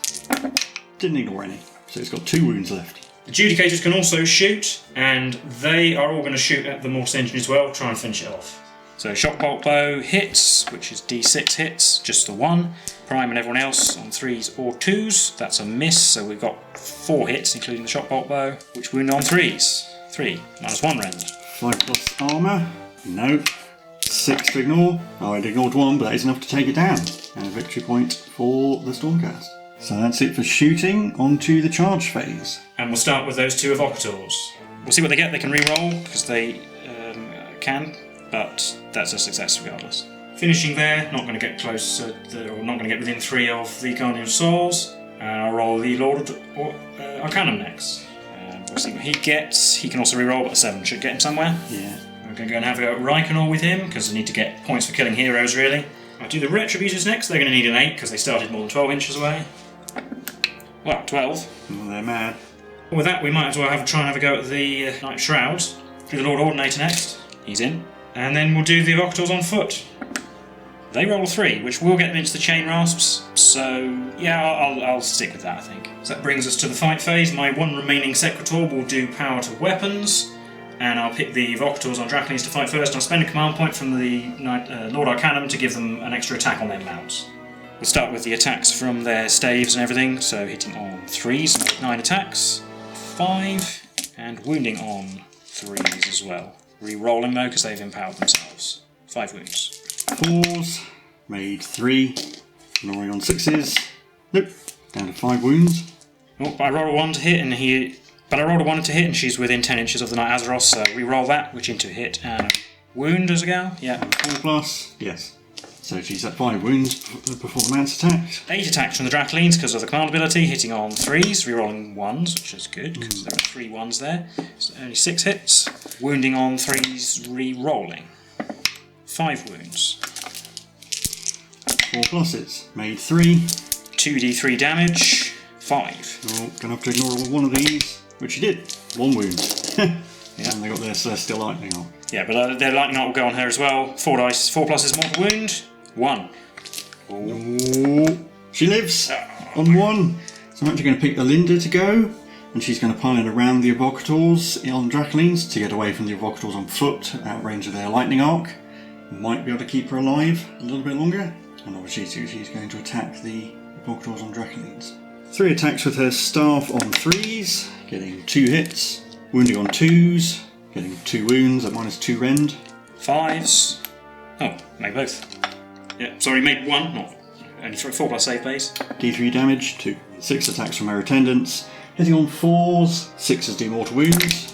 Didn't ignore any. So it's got 2 wounds left. Adjudicators can also shoot, and they are all going to shoot at the Mortis engine as well, try and finish it off. So Shock Bolt Bow hits, which is d6 hits, just the 1. Prime and everyone else on 3s or 2s. That's a miss, so we've got 4 hits, including the Shock Bolt Bow, which wound on 3s. 3, -1 rend. 5 plus armour. No. 6 to ignore. Oh, I'd ignored 1, but that is enough to take it down. And a victory point for the Stormcast. So that's it for shooting. On to the charge phase. And we'll start with those 2 Evocators. We'll see what they get. They can re-roll, because they can, but that's a success regardless. Finishing there, not going to get close, or not going to get within 3 of the Guardian Souls. And I'll roll the Lord Arcanum next. We'll see what he gets. He can also re-roll, but a 7 should get him somewhere. Yeah. We're going to go and have a go at Reikenor with him, because I need to get points for killing heroes, really. I'll do the Retributors next. They're going to need an 8, because they started more than 12 inches away. Well, 12. Well, they're mad. With that, we might as well try and have a go at the Knight Shrouds. Do the Lord Ordinator next. He's in. And then we'll do the Evocators on foot. They roll a 3, which will get them into the Chain Rasps. So, yeah, I'll stick with that, I think. So that brings us to the fight phase. My 1 remaining Sequitor will do power to weapons. And I'll pick the Evocators on Dracolines to fight first. I'll spend a command point from the Lord Arcanum to give them an extra attack on their mounts. We'll start with the attacks from their staves and everything, so hitting on 3s, make 9 attacks, 5, and wounding on 3s as well. Re-rolling though, because they've empowered themselves. 5 wounds. 4s, made 3, ignoring on 6s. Nope, down to 5 wounds. Oh, I rolled a 1 to hit, and she's within 10 inches of the Knight Azeros, so re-roll that, which into a hit and a wound as a gal. Yeah. 4 plus, yes. So she's at 5 wounds before the man's attacked. 8 attacks from the Dracolines because of the command ability, hitting on 3s, re-rolling 1s, which is good because there are 3 1s there. So only 6 hits. Wounding on 3s, re-rolling. 5 wounds. 4 pluses, made 3. 2d3 damage, 5. Oh, gonna have to ignore one of these, which she did. 1 wound. Yeah. And they got their Celestial Lightning on. Yeah, but their lightning art will go on her as well. 4 dice, 4 pluses, mortal wound. 1. Oh, she lives on 1. So I'm actually going to pick Olinda to go. and she's going to pile in around the evocators on Dracolines to get away from the evocators on foot, out range of their lightning arc. Might be able to keep her alive a little bit longer, and obviously she's going to attack the evocators on Dracolines. 3 attacks with her staff on 3s, getting 2 hits, wounding on 2s, getting 2 wounds at -2 rend. 5s. Oh, made both. Yeah, sorry, made 1, not only 4 plus save base. D3 damage, 2. 6 attacks from her attendants, hitting on 4s, 6s do mortal wounds.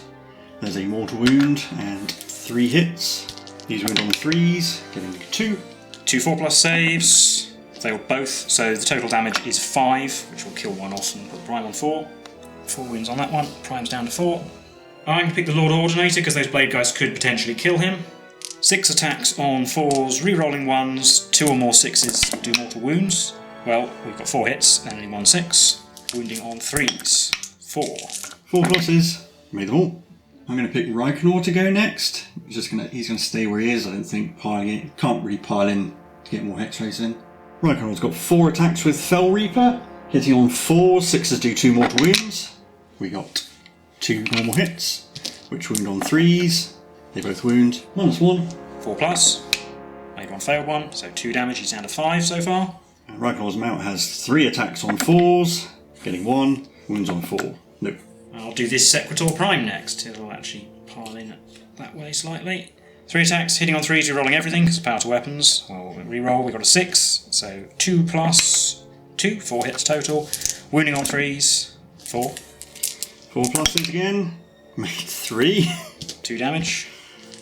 There's a mortal wound and 3 hits. These wound on 3s, getting 2. 2 4 plus saves. Failed both, so the total damage is 5, which will kill 1 off and put Prime on 4. 4 wounds on that one, Prime's down to 4. I'm going to pick the Lord Ordinator because those Blade Guys could potentially kill him. 6 attacks on 4s, re-rolling 1s, 2 or more 6s do mortal wounds. Well, we've got 4 hits and only 1 6. Wounding on 3s. 4. 4 pluses, made them all. I'm going to pick Reikenor to go next. He's going to stay where he is. I don't think piling in. Can't really pile in to get more Hexrace in. Reikenor's got 4 attacks with Fell Reaper, hitting on 4s, 6s do 2 mortal wounds. We got 2 normal hits, which wound on 3s. They both wound. -1. 4 plus. Made 1, failed 1, so 2 damage. He's down to 5 so far. And Reikenor's mount has 3 attacks on 4s, getting 1, wounds on 4. Nope. I'll do this Sequitur Prime next. It'll actually pile in that way slightly. 3 attacks, hitting on 3s, re-rolling everything because power to weapons. Well, re-roll, we got a 6, so 2 plus 2, 4 hits total. Wounding on 3s, 4. 4 pluses again, made 3. 2 damage.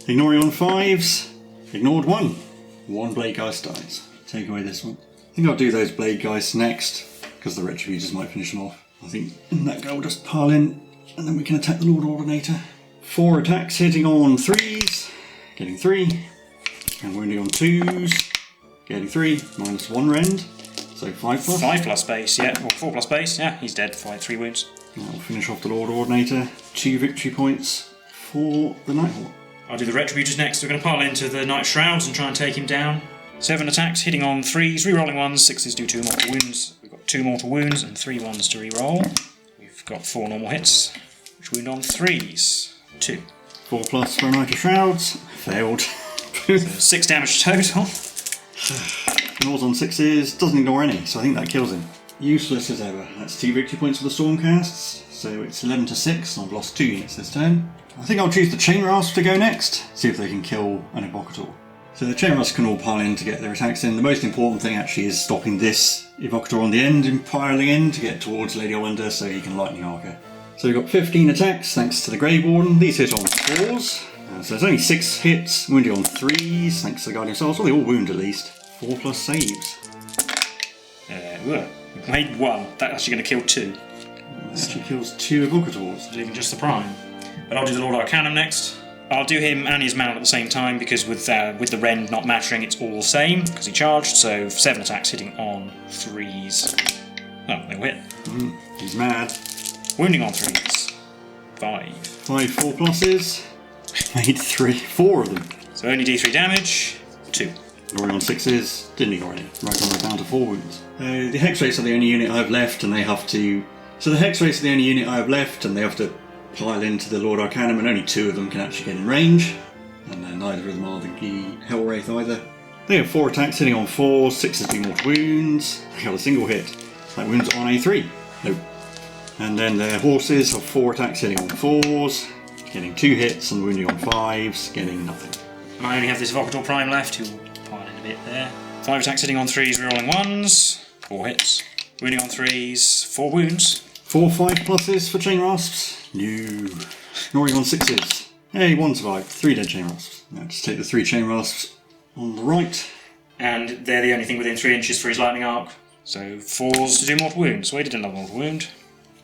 Ignoring on 5s, ignored 1. 1 Blade Geist dies. Take away this one. I think I'll do those Blade Geists next because the Retributors might finish them off. I think that guy will just pile in and then we can attack the Lord Ordinator. 4 attacks hitting on 3s, getting 3, and wounding on 2s, getting 3, -1 rend, so 5 plus. 5 plus base, yeah, or 4 plus base, yeah, he's dead, 3 wounds. That will finish off the Lord Ordinator. 2 victory points for the Nighthaunt. I'll do the Retributors next. We're going to pile into the Night Shrouds and try and take him down. 7 attacks, hitting on 3s, re-rolling 1s, 6s do 2 mortal wounds. We've got 2 mortal wounds and 3 ones to re-roll. We've got 4 normal hits, which wound on 3s. 2. 4 plus for a Night of Shrouds. Failed. So 6 damage total. Ignores on 6s, doesn't ignore any, so I think that kills him. Useless as ever. That's 2 victory points for the Stormcasts, so it's 11 to 6, and I've lost 2 units this turn. I think I'll choose the Chain Rasp to go next, see if they can kill an Evocator. So the Chain Rasp can all pile in to get their attacks in. The most important thing actually is stopping this Evocator on the end and piling in to get towards Lady Olinda so he can Lightning Arc her. So we've got 15 attacks thanks to the Grey Warden. These hit on 4s. So there's only 6 hits, wounding on 3s thanks to the Guardian Souls. Well, they all wound at least. 4 plus saves. Made 1. That's actually going to kill 2. That actually kills 2 Evocators. Leaving just the Prime. But I'll do the Lord Arcanum next. I'll do him and his mount at the same time because with the Rend not mattering, it's all the same because he charged. So 7 attacks hitting on 3s. Oh, they hit. He's mad. Wounding on 3s. 5. 5 4 pluses. Made 4 of them. So only D3 damage. 2. Ignoring on 6s. Didn't ignore any. Right on, we're down to 4 wounds. The Hexrace are the only unit I have left, and they have to. So the Hexrace are the only unit I have left, and they have to pile into the Lord Arcanum, and only 2 of them can actually get in range. And neither of them are the Hellwraith either. They have 4 attacks hitting on 4, 6s do mortal wounds. They got a single hit. That wounds on a 3. Nope. And then their horses have 4 attacks hitting on 4s, getting 2 hits, and wounding on 5s, getting nothing. And I only have this Evocator Prime left, who will pile in a bit there. 5 attacks hitting on 3s, rerolling 1s. 4 hits. Wounding on 3s, 4 wounds. 4 5 pluses for Chain Rasps. No. Ignoring on 6s. Hey, 1 survived. 3 dead Chain Rasps. Now just take the 3 Chain Rasps on the right. And they're the only thing within 3 inches for his Lightning Arc. So 4s to do mortal wounds. So he did another mortal wound.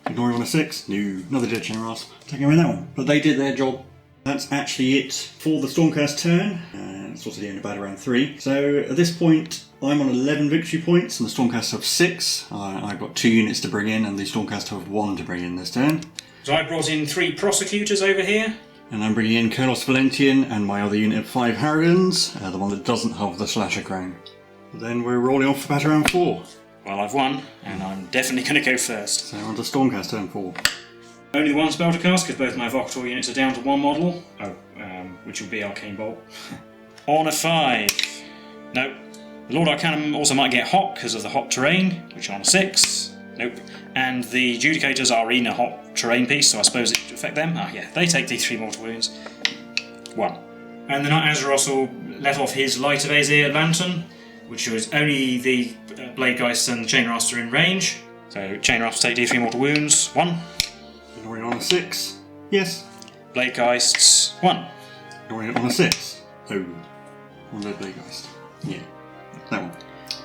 Ignoring on a 6. No. Another dead Chain Rasp. Taking away that one. But they did their job. That's actually it for the Stormcast turn. And it's also the end of battle round 3. So at this point, I'm on 11 victory points and the Stormcast have 6. I've got 2 units to bring in and the Stormcast have 1 to bring in this turn. So I brought in 3 prosecutors over here. And I'm bringing in Kurnos Valentian and my other unit of 5 Harrigans, the one that doesn't have the Slasher Crown. Then we're rolling off for battle round 4. Well, I've won, and I'm definitely going to go first. So on to Stormcast turn 4. Only the one spell to cast, because both my Evocator units are down to one model. Which will be Arcane Bolt. On a 5. Nope. The Lord Arcanum also might get hot because of the hot terrain, which are on a 6. Nope. And the Judicators are in a hot terrain piece, so I suppose it should affect them. Ah, yeah, they take D3 mortal wounds. 1. And the Knight Azeroth will let off his Light of Aesir Lantern, which is only the Bladegeist and the Chainrasp are in range. So Chainrasp take D3 mortal wounds. 1. Ignoring on a 6. Yes. Bladegeist. 1. Ignoring it on a 6. Oh. On the Bladegeist. Yeah. That one.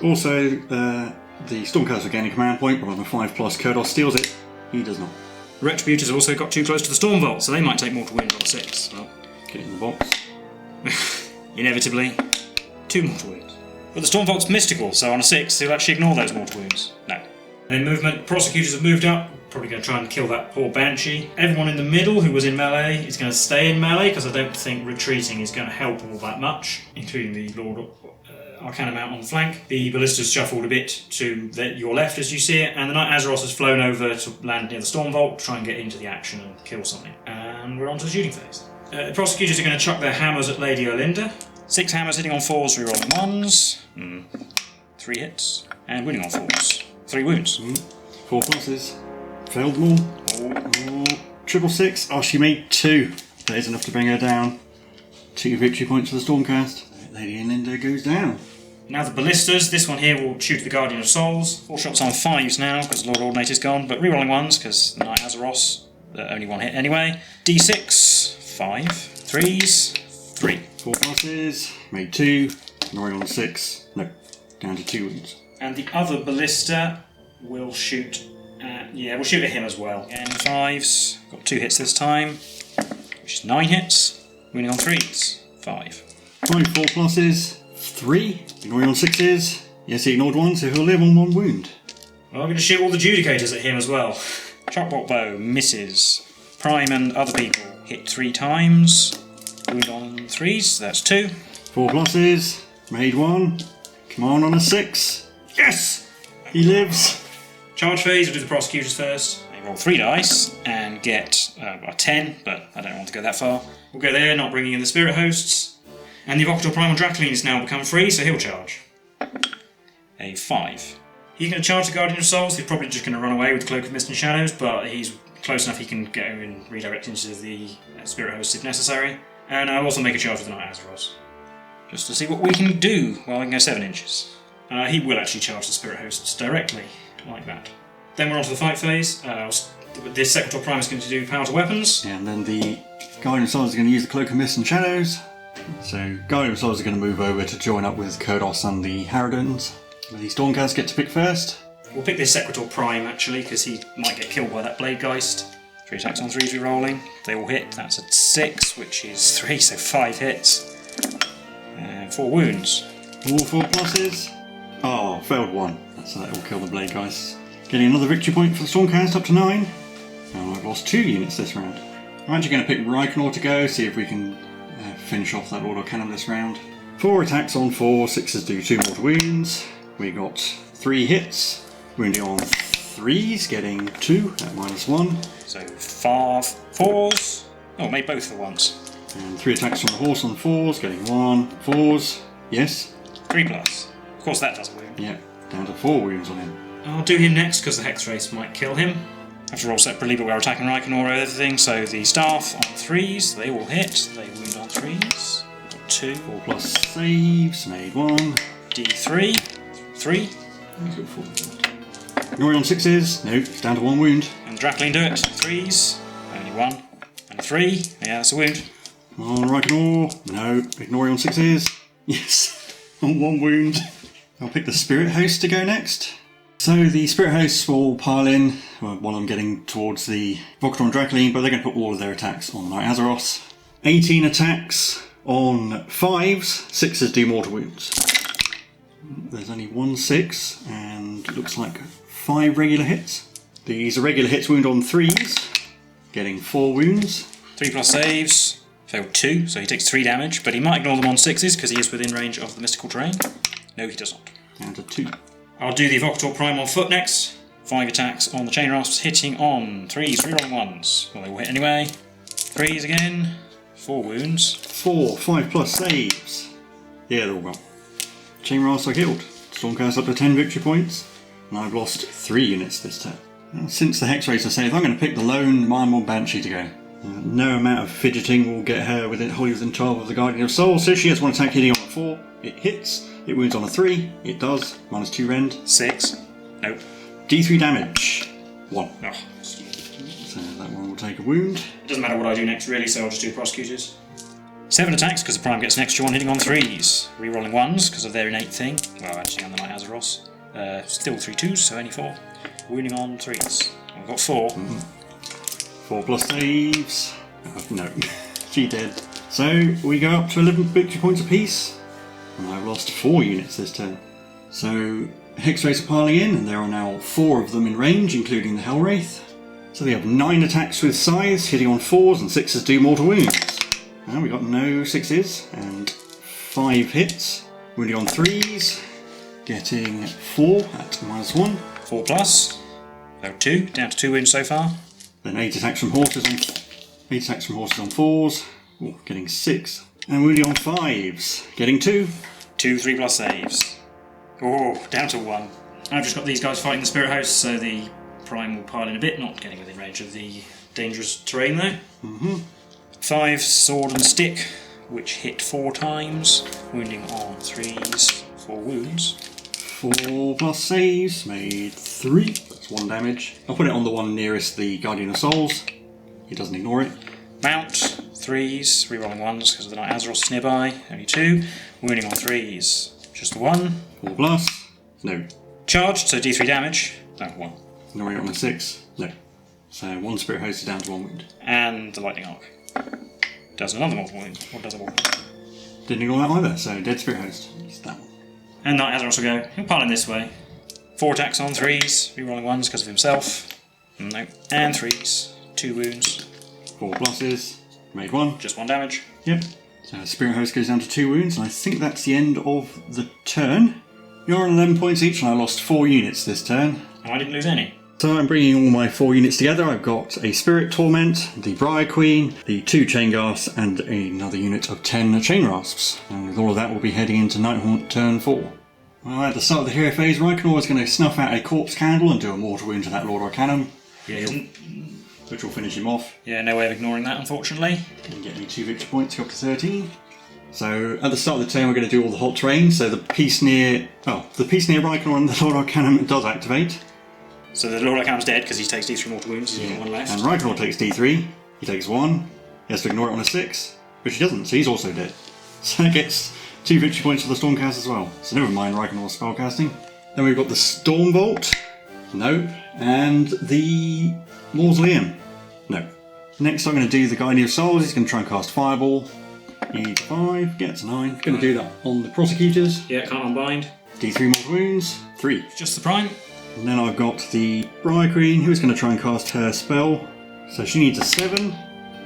Also, the Stormcast will gain a command point, but on a 5+, Kurdos steals it. He does not. Retributors have also got too close to the Storm Vault, so they might take mortal wounds on a 6. Well, get it in the box. Inevitably, 2 mortal wounds. But the Storm Vault's mystical, so on a 6, he'll actually ignore those mortal wounds. No. In movement, Prosecutors have moved up. Probably going to try and kill that poor Banshee. Everyone in the middle who was in melee is going to stay in melee, because I don't think retreating is going to help all that much, including the Lord Arcanum out on the flank. The Ballista's shuffled a bit to your left as you see it, and the Knight Azeroth has flown over to land near the Storm Vault to try and get into the action and kill something. And we're on to the shooting phase. The Prosecutors are going to chuck their hammers at Lady Olinda. 6 hammers hitting on 4s, rerolling 1s. 3 hits. And winning on 4s. 3 wounds. 4 pluses. Failed them all. Triple 6. Oh, she made 2. That is enough to bring her down. 2 victory points for the Stormcast. Lady Olinda goes down. Now the Ballistas, this one here will shoot the Guardian of Souls. 4 shots on 5s now, because Lord Ordinate is gone, but rerolling 1s, because the Knight Azeroth, only 1 hit anyway. D6, 5, 3s, 3. 4 pluses, made 2, ignoring on 6, no, down to 2 wounds. And the other Ballista will shoot we'll shoot at him as well. Again, 5s, got 2 hits this time, which is 9 hits, winning on 3s, 5. 5 4 pluses, 3, ignoring on 6s. Yes, he ignored 1, so he'll live on 1 wound. Well, I'm going to shoot all the Judicators at him as well. Shockbolt Bow misses. Prime and other people hit 3 times. Wound on 3s, that's 2. 4 pluses, made 1. Come on a 6. Yes! He lives. Charge phase, we'll do the Prosecutors first. They roll 3 dice and get a 10, but I don't want to go that far. We'll go there, not bringing in the Spirit Hosts. And the Evocator Primal Dracoline has now become free, so he'll charge. A 5. He's going to charge the Guardian of Souls. He's probably just going to run away with the Cloak of Mist and Shadows, but he's close enough he can go and redirect into the Spirit Hosts if necessary. And I'll also make a charge with the Knight Azeroth, just to see what we can do. Well, I can go 7 inches. He will actually charge the Spirit Hosts directly, like that. Then we're on to the fight phase. This Sequitor Prime is going to do power to weapons. And then the Guardian of Souls is going to use the Cloak of Mist and Shadows. So Guardian of Souls is going to move over to join up with Kurdos and the Harridans. The Stormcast get to pick first. We'll pick this Sequitor Prime actually, because he might get killed by that Bladegeist. 3 attacks on 3s re-rolling. They all hit. That's a 6, which is 3, so 5 hits. And 4 wounds. All 4 pluses. Oh, failed 1. So that will kill the Bladegeist. Getting another victory point for the Stormcast up to 9. And I've lost 2 units this round. I'm actually going to pick Reikenor to go, see if we can finish off that Lord Arcanum this round. 4 attacks on 4, 6s do 2 mortal wounds. We got 3 hits, wounding on 3s, getting 2 at -1. So 5 4s. Oh, made both for once. And 3 attacks from the horse on 4s, getting 1. 4s, yes. 3 plus. Of course that does a wound. Yeah, down to 4 wounds on him. I'll do him next because the Hex Race might kill him. I have to roll separately, but we're attacking Reikenor and everything, so the staff on 3s, they will hit. They wound on 3s. We've got 2. 4 plus saves, made 1. D3. 3. He's got 4. Ignoring on 6s, nope, it's down to 1 wound. And Dracoline do it. 3s, only 1. And 3, yeah, that's a wound. On Reikenor, no, ignoring on 6s, yes, on 1 wound. I'll pick the Spirit Host to go next. So the Spirit Hosts will pile in, while I'm getting towards the Evocator and Dracoline, but they're going to put all of their attacks on the Knight Azeroth. 18 attacks on 5s, 6s do mortal wounds. There's only 1 6, and it looks like 5 regular hits. These are regular hits, wound on 3s, getting 4 wounds. 3 plus saves, failed 2, so he takes 3 damage, but he might ignore them on 6s because he is within range of the mystical terrain. No, he does not. Down to 2. I'll do the Evocator Prime on foot next. 5 attacks on the chain rasps, hitting on 3s, 3-rolling 1s. Well, they will hit anyway. 3s again. 4 wounds. 4 5+ saves. Yeah, they're all gone. Chain rasps are killed. Stormcast up to 10 victory points. And I've lost 3 units this turn. Now, since the Hex Racer says I'm going to pick the lone Marmor Banshee to go. No amount of fidgeting will get her wholly within 12 of the Guardian of Souls. So she has 1 attack hitting on a 4. It hits. It wounds on a 3. It does. -2 rend. 6. Nope. D3 damage. 1. Oh. So that one will take a wound. It doesn't matter what I do next, really, so I'll just do prosecutors. 7 attacks, because the Prime gets an extra 1 hitting on 3s. Rerolling 1s, because of their innate thing. Well, actually, on the Nighthaunt. Still 3 2s, so only 4. Wounding on 3s. I've got 4. 4+ saves. Oh, no, she dead. So we go up to 11 victory points apiece. And I've lost 4 units this turn. So Hex Racer piling in, and there are now 4 of them in range, including the Hellwraith. So they have 9 attacks with scythes, hitting on 4s, and 6s do mortal wounds. Now we got no 6s, and 5 hits. Wounding on 3s, getting 4 at -1. 4 plus. So 2, down to 2 wounds so far. Then 8 attacks from horses on 4s, getting 6. And wounding on 5s, getting 2. 2 3+ saves. Oh, down to 1. I've just got these guys fighting the Spirit Host, so the Prime will pile in a bit, not getting within range of the dangerous terrain though. 5 sword and stick, which hit 4 times, wounding on 3s, 4 wounds. 4+ saves, made 3. That's 1 damage. I'll put it on the one nearest the Guardian of Souls. He doesn't ignore it. Mount, 3s, rerolling 1s because of the Nighthaunt is nearby, only 2. Wounding on 3s, just 1. 4+, no. Charged, so D3 damage, no, 1. Ignoring it on a 6, no. So 1 Spirit Host is down to 1 wound. And the Lightning Arc does another mortal wound, or does a mortal. Didn't ignore that either, so dead Spirit Host. It's that one. And Nighthaunt will go, he'll pile in this way. 4 attacks on 3s, rerolling 1s because of himself. No. And 3s, 2 wounds. 4 pluses, made 1. Just 1 damage. Yep. So Spirit Host goes down to 2 wounds, and I think that's the end of the turn. You're on 11 points each, and I lost 4 units this turn. And I didn't lose any. So I'm bringing all my 4 units together. I've got a Spirit Torment, the Briar Queen, the 2 Chain Ghast, and another unit of 10 Chain Rasps. And with all of that, we'll be heading into Nighthaunt turn 4. Well, at the start of the hero phase, Reikenor is going to snuff out a corpse candle and do a mortal wound to that Lord Arcanum. Yeah, which will finish him off. Yeah, no way of ignoring that, unfortunately. And get me 2 victory points, go up to 13. So at the start of the turn, we're going to do all the hot terrain. So the piece near Reikenor and the Lord Arcanum does activate. So the Lord Arcanum's dead because he takes D3 mortal wounds. He's got 1 left. And Reikenor takes D3. He takes 1. He has to ignore it on a 6, which he doesn't. So he's also dead. So that gets 2 victory points for the Stormcast as well. So never mind Reikenor's spellcasting. Then we've got the Stormbolt. No. And the Mausoleum. No. Next I'm going to do the Guardian of Souls. He's going to try and cast Fireball. E5, gets 9. Going to do that on the Prosecutors. Yeah, can't unbind. D3 mortal wounds, 3. Just the Prime. And then I've got the Briar Queen, who's going to try and cast her spell. So she needs a 7,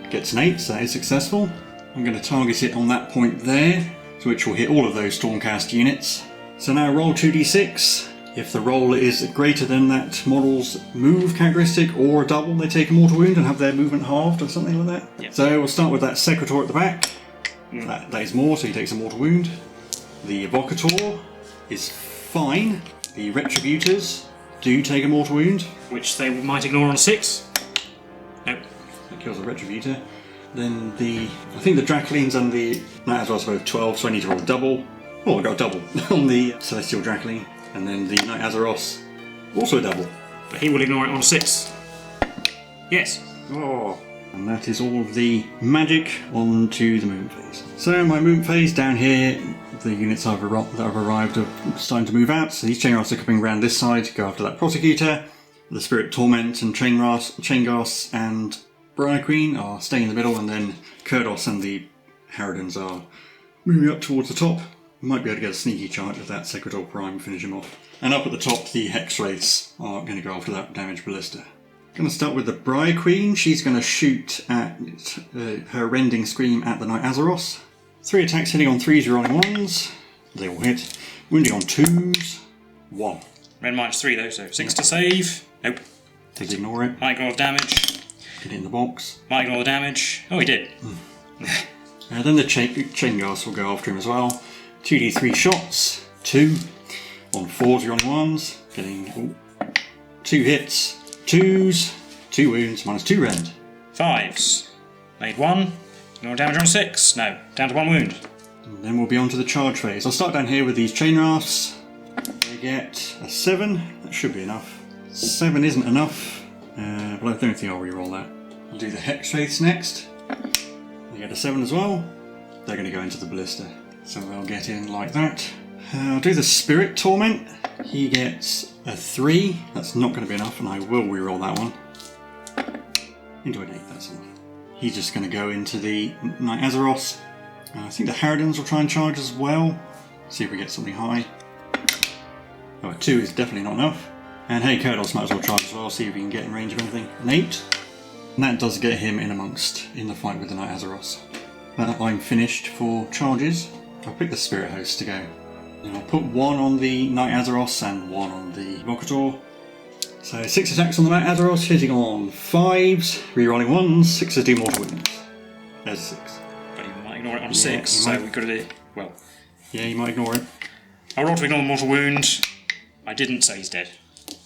gets an 8, so that is successful. I'm going to target it on that point there, which will hit all of those Stormcast units. So now roll 2d6. If the roll is greater than that model's move characteristic or a double, they take a mortal wound and have their movement halved or something like that. Yep. So we'll start with that Secretor at the back. That is more, so he takes a mortal wound. The Evocator is fine. The Retributors do take a mortal wound. Which they might ignore on 6. Nope. That kills the Retributor. Then I think the Dracolines and the Nighthaunt are both 12, so I need to roll a double. Oh, I got a double on the Celestial Dracoline. And then the Nighthaunt, also a double. But he will ignore it on 6. Yes. Oh. And that is all of the magic onto the moon phase. So my moon phase down here, the units that have arrived are starting to move out. So these Chain Rasps are coming around this side to go after that Prosecutor. The Spirit Torment and Chain Ghast and Briar Queen are staying in the middle, and then Kurdos and the Harridans are moving up towards the top. Might be able to get a sneaky charge of that Secretor Prime and finish him off. And up at the top, the Hex Wraiths are going to go after that damaged ballista. Going to start with the Briar Queen. She's going to shoot at her rending scream at the Nighthaunt. 3 attacks hitting on 3s, rolling 1s. They all hit. Wounding on 2s. 1. Red -3 though, so 6 to save. Nope. Just ignore it. Might ignore the damage. Get it in the box. Might ignore the damage. Oh, he did. Then the chain gas will go after him as well. 2d3 shots. 2. On 4s, you're on 1s. Getting 2 hits. 2s. 2 wounds, -2 rend. 5s. Made 1. No damage on 6. No. Down to 1 wound. And then we'll be on to the charge phase. I'll start down here with these chain rafts. They get a 7. That should be enough. 7 isn't enough, but I don't think I'll re-roll that. We'll do the Hex Wraiths next. They get a 7 as well. They're going to go into the ballista, so they'll get in like that. I'll do the Spirit Torment. He gets a 3. That's not going to be enough, and I will re-roll that one. Into an 8, that's enough. He's just going to go into the Knight Azeroth. I think the Harridans will try and charge as well. See if we get something high. Oh, a 2 is definitely not enough. And hey, Kurdos might as well charge as well, see if we can get in range of anything. An 8. And that does get him in the fight with the Knight Azeroth. I'm finished for charges. I'll pick the Spirit Host to go. And I'll put 1 on the Knight Azeroth and 1 on the Evocator. So 6 attacks on the Knight Azeroth, hitting on 5s, rerolling 1s, 6s do mortal wounds. There's a 6. But he might ignore it on 6, so we've got to do... Well... Yeah, you might ignore it. I rolled to ignore the mortal wound. I didn't, so he's dead.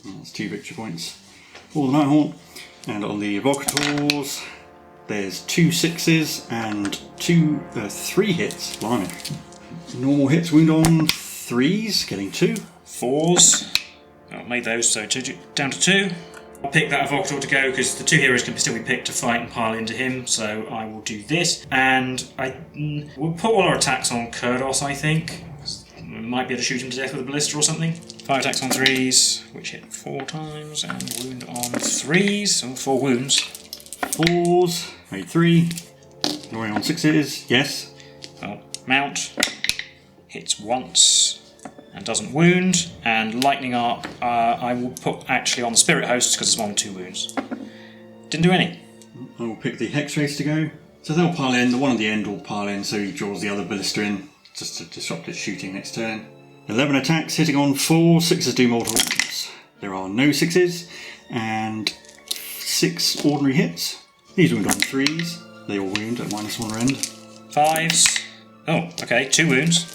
That's 2 victory points for the Nighthaunt. And on the Evocators, there's 2 6s and 3 hits. Blimey. Normal hits, wound on 3s, getting 2. 4s. Oh, made those, so down to 2. I'll pick that Evocator to go because the 2 heroes can still be picked to fight and pile into him, so I will do this. And we'll put all our attacks on Kurdos, I think. We might be able to shoot him to death with a ballista or something. 5 attacks on 3s, which hit 4 times, and wound on 3s, so 4 wounds. 4s, made 3. Ignoring on 6s, yes. Oh, mount. Hits once. And doesn't wound, and Lightning Arc I will put actually on the Spirit Host because it's on 2 wounds. Didn't do any. I will pick the Hex Wraiths to go. So they'll pile in, the one at the end will pile in so he draws the other ballista in, just to disrupt its shooting next turn. 11 attacks, hitting on 4, 6s do mortal wounds. There are no 6s, and 6 ordinary hits. These wound on 3s, they all wound at -1 rend. 5s. Oh, okay, 2 wounds.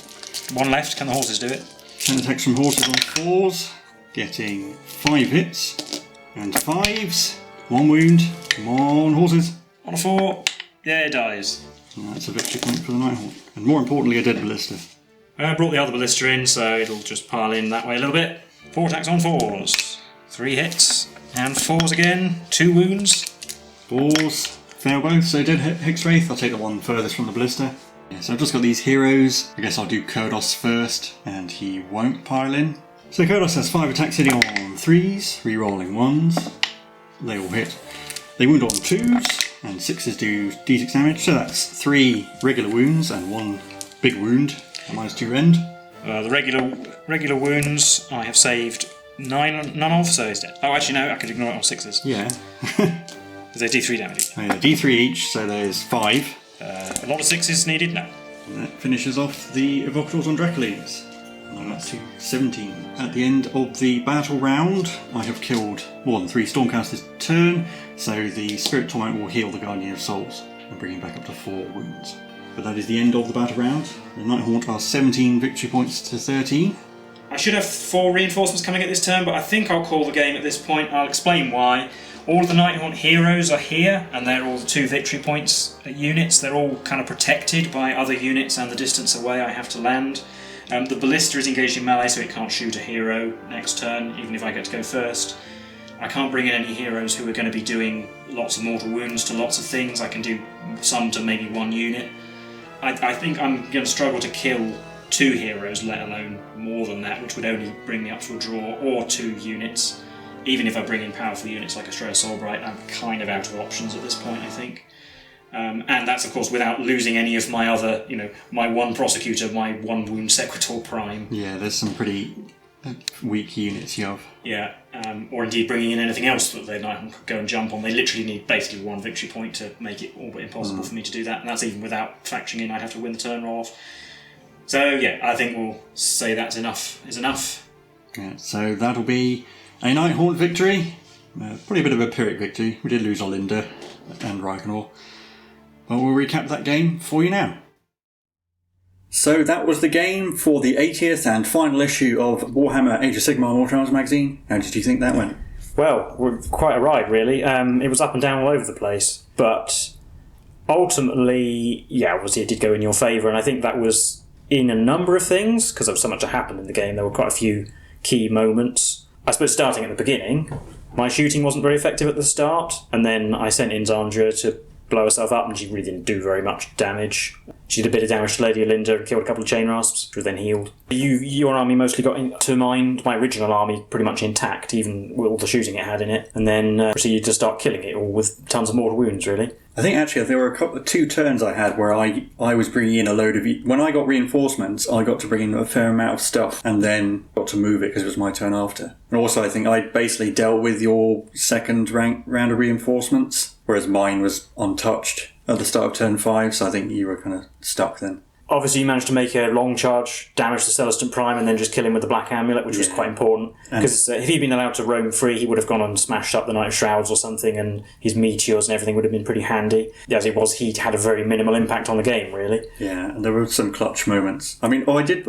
1 left, can the horses do it? 10 attacks from horses on 4s, getting 5 hits, and 5s, 1 wound, come on horses. On a 4, yeah, it dies. And that's a victory point for the Nighthaunt, and more importantly a dead ballista. I brought the other ballista in, so it'll just pile in that way a little bit. 4 attacks on 4s, 3 hits, and 4s again, 2 wounds. 4s, fail both, so dead Hex Wraith, I'll take the one furthest from the ballista. Yeah, so I've just got these heroes. I guess I'll do Kurdos first, and he won't pile in. So Kurdos has 5 attacks hitting on 3s, re-rolling 1s. They all hit. They wound on 2s, and 6s do d6 damage, so that's 3 regular wounds and 1 big wound at -2 rend. The regular wounds I have saved none of, so he's dead. Oh, actually no, I could ignore it on 6s. Yeah. They're d3 damage each. Oh, yeah, d3 each, so there's 5. A lot of 6s needed? No. And that finishes off the Evocators on Dracoles. And that's to 17. At the end of the battle round, I have killed more than 3 Stormcast this turn, so the Spirit Torment will heal the Guardian of Souls and bring him back up to 4 wounds. But that is the end of the battle round. The Nighthaunt are 17 victory points to 13. I should have 4 reinforcements coming at this turn, but I think I'll call the game at this point. I'll explain why. All of the Nighthaunt heroes are here, and they're all the 2 victory points units. They're all kind of protected by other units and the distance away I have to land. The Ballista is engaged in melee, so it can't shoot a hero next turn, even if I get to go first. I can't bring in any heroes who are going to be doing lots of mortal wounds to lots of things. I can do some to maybe 1 unit. I think I'm going to struggle to kill 2 heroes, let alone more than that, which would only bring me up to a draw, or 2 units. Even if I bring in powerful units like Estrella Soulbright, I'm kind of out of options at this point, I think. And that's, of course, without losing any of my other, my 1 Prosecutor, my 1 Wound Sequitor Prime. Yeah, there's some pretty weak units you have. Yeah, or indeed bringing in anything else that they might go and jump on. They literally need basically 1 victory point to make it all but impossible for me to do that, and that's even without factoring in I'd have to win the turn roll off. So yeah, I think we'll say that's enough is enough. Yeah, so that'll be a Nighthaunt victory. Probably a bit of a Pyrrhic victory. We did lose Olinda and Reikenor. But we'll recap that game for you now. So that was the game for the 80th and final issue of Warhammer Age of Sigmar Mortal Realms magazine. How did you think that went? Well, quite a ride, really. It was up and down all over the place, but ultimately, yeah, obviously it did go in your favour, and I think that was in a number of things, because there was so much that happened in the game. There were quite a few key moments. I suppose starting at the beginning, my shooting wasn't very effective at the start, and then I sent in Zandra to blow herself up, and she really didn't do very much damage. She did a bit of damage to Lady Olinda and killed a couple of chain rasps, which were then healed. Your army mostly got into mine. My original army pretty much intact, even with all the shooting it had in it, and then proceeded to start killing it all with tons of mortal wounds, really. I think actually there were two turns I had where I was bringing in a load of... When I got reinforcements, I got to bring in a fair amount of stuff and then got to move it because it was my turn after. And also I think I basically dealt with your second round of reinforcements, whereas mine was untouched at the start of turn 5, so I think you were kind of stuck then. Obviously, you managed to make a long charge, damage the Celestant-Prime, and then just kill him with the Black Amulet, which was quite important. Because if he'd been allowed to roam free, he would have gone and smashed up the Night of Shrouds or something, and his meteors and everything would have been pretty handy. As it was, he had a very minimal impact on the game, really. Yeah, and there were some clutch moments. I mean, Lady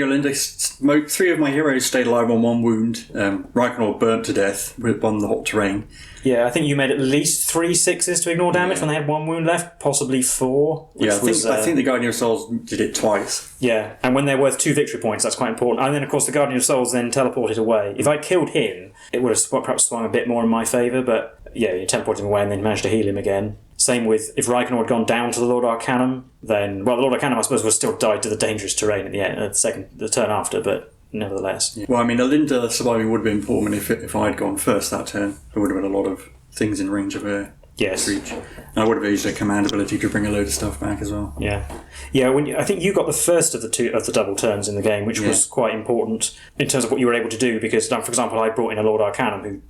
Olinda, 3 of my heroes stayed alive on 1 wound. Reikenor burnt to death on the hot terrain. Yeah, I think you made at least 3 6s to ignore damage when they had 1 wound left, possibly 4. Yeah, I think the Guardian of Souls did it twice. Yeah, and when they're worth 2 victory points, that's quite important. And then, of course, the Guardian of Souls then teleported away. If I killed him, it would have perhaps swung a bit more in my favour, but yeah, you teleported him away and then managed to heal him again. Same with, if Reikenor had gone down to the Lord Arcanum, then, well, the Lord Arcanum, I suppose, would still died to the dangerous terrain at the end, the turn after, but nevertheless. Yeah. Well, I mean, Olinda surviving would have been important if I had gone first that turn. There would have been a lot of things in range of her reach. And I would have used her command ability to bring a load of stuff back as well. Yeah. I think you got the first of the double turns in the game, which was quite important in terms of what you were able to do, because, for example, I brought in a Lord Arcanum who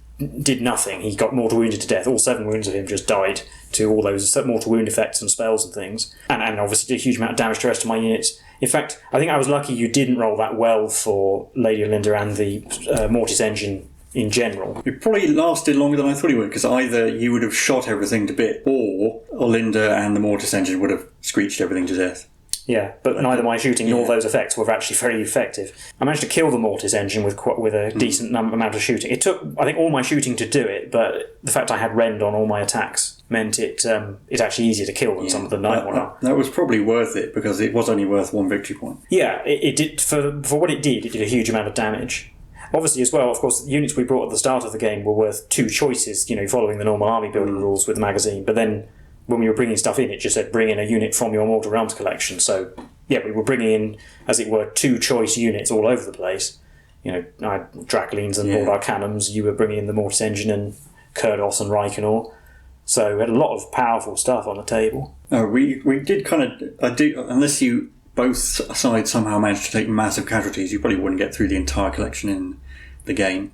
did nothing. He got mortal wounded to death. All 7 wounds of him just died to all those mortal wound effects and spells and things. And obviously did a huge amount of damage to the rest of my units. In fact, I think I was lucky you didn't roll that well for Lady Olinda and the Mortis engine in general. It probably lasted longer than I thought it would, because either you would have shot everything to bit, or Olinda and the Mortis engine would have screeched everything to death. Yeah, but neither my shooting nor those effects were actually very effective. I managed to kill the Mortis engine with a decent amount of shooting. It took, I think, all my shooting to do it, but the fact I had rend on all my attacks meant it's actually easier to kill than some of the Night one are. That was probably worth it, because it was only worth 1 victory point. Yeah, it did, for what it did a huge amount of damage. Obviously, as well, of course, the units we brought at the start of the game were worth 2 choices, following the normal army building rules with the magazine, but then when we were bringing stuff in, it just said bring in a unit from your Mortal Realms collection. So, yeah, we were bringing in, as it were, 2 choice units all over the place. I had Dracolines and Lord Arcanums. You were bringing in the Mortis Engine and Kurdos and Reikenor. So we had a lot of powerful stuff on the table. We did unless you both sides somehow managed to take massive casualties, you probably wouldn't get through the entire collection in the game.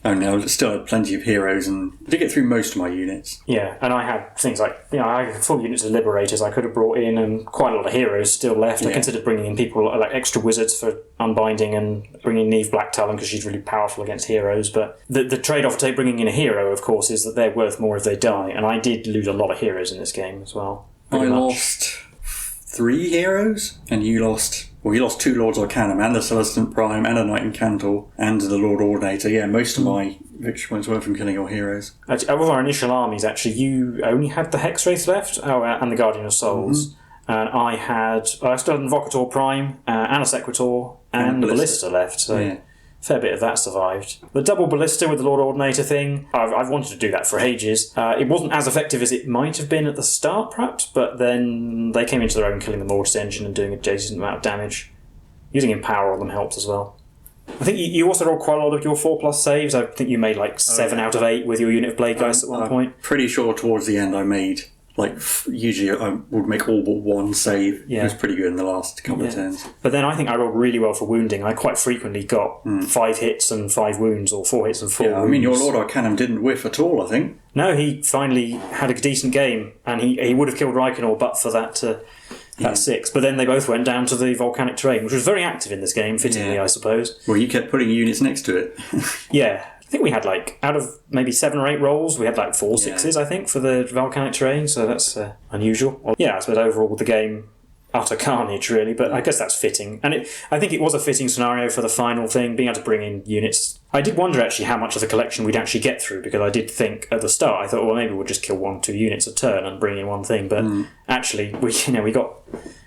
Oh no, I still had plenty of heroes, and I did get through most of my units. Yeah, and I had things like, I had full units of Liberators I could have brought in, and quite a lot of heroes still left. I considered bringing in people like extra wizards for unbinding, and bringing in Neve Blacktalon because she's really powerful against heroes. But the trade-off to bringing in a hero, of course, is that they're worth more if they die, and I did lose a lot of heroes in this game as well. I lost 3 heroes, and you lost... Well, you lost 2 Lords Arcanum, and the Celestant-Prime, and a Knight Incantor, and the Lord Ordinator. Yeah, most of my victory points were from killing your heroes. Actually, of our initial armies, actually, you only had the Hexwraith left, and the Guardian of Souls. And I still had an Invocator Prime, and a Sequitor, and a Ballista left, so... Yeah. Fair bit of that survived. The double ballista with the Lord Ordinator thing, I've wanted to do that for ages. It wasn't as effective as it might have been at the start, perhaps, but then they came into their own, killing the Mortis engine and doing a decent amount of damage. Using Empower on them helps as well. I think you also rolled quite a lot of your 4+ saves. I think you made 7 out of 8 with your unit of Blade Geist at one point. Pretty sure towards the end I made... usually I would make all but 1 save. Yeah. It was pretty good in the last couple of turns. But then I think I rolled really well for wounding. I quite frequently got 5 hits and 5 wounds, or 4 hits and 4 wounds. I mean, your Lord Arcanum didn't whiff at all, I think. No, he finally had a decent game, and he would have killed Reikenor but for that That's 6. But then they both went down to the volcanic terrain, which was very active in this game, fittingly, I suppose. Well, you kept putting units next to it. Yeah. I think we had out of maybe 7 or 8 rolls, we had 4 6s, I think, for the volcanic terrain, so that's unusual. Well, I suppose overall the game, utter carnage, really, but I guess that's fitting. And I think it was a fitting scenario for the final thing, being able to bring in units. I did wonder, actually, how much of the collection we'd actually get through, because I did think at the start, I thought, well, maybe we'll just kill 1-2 units a turn and bring in one thing, but actually, we got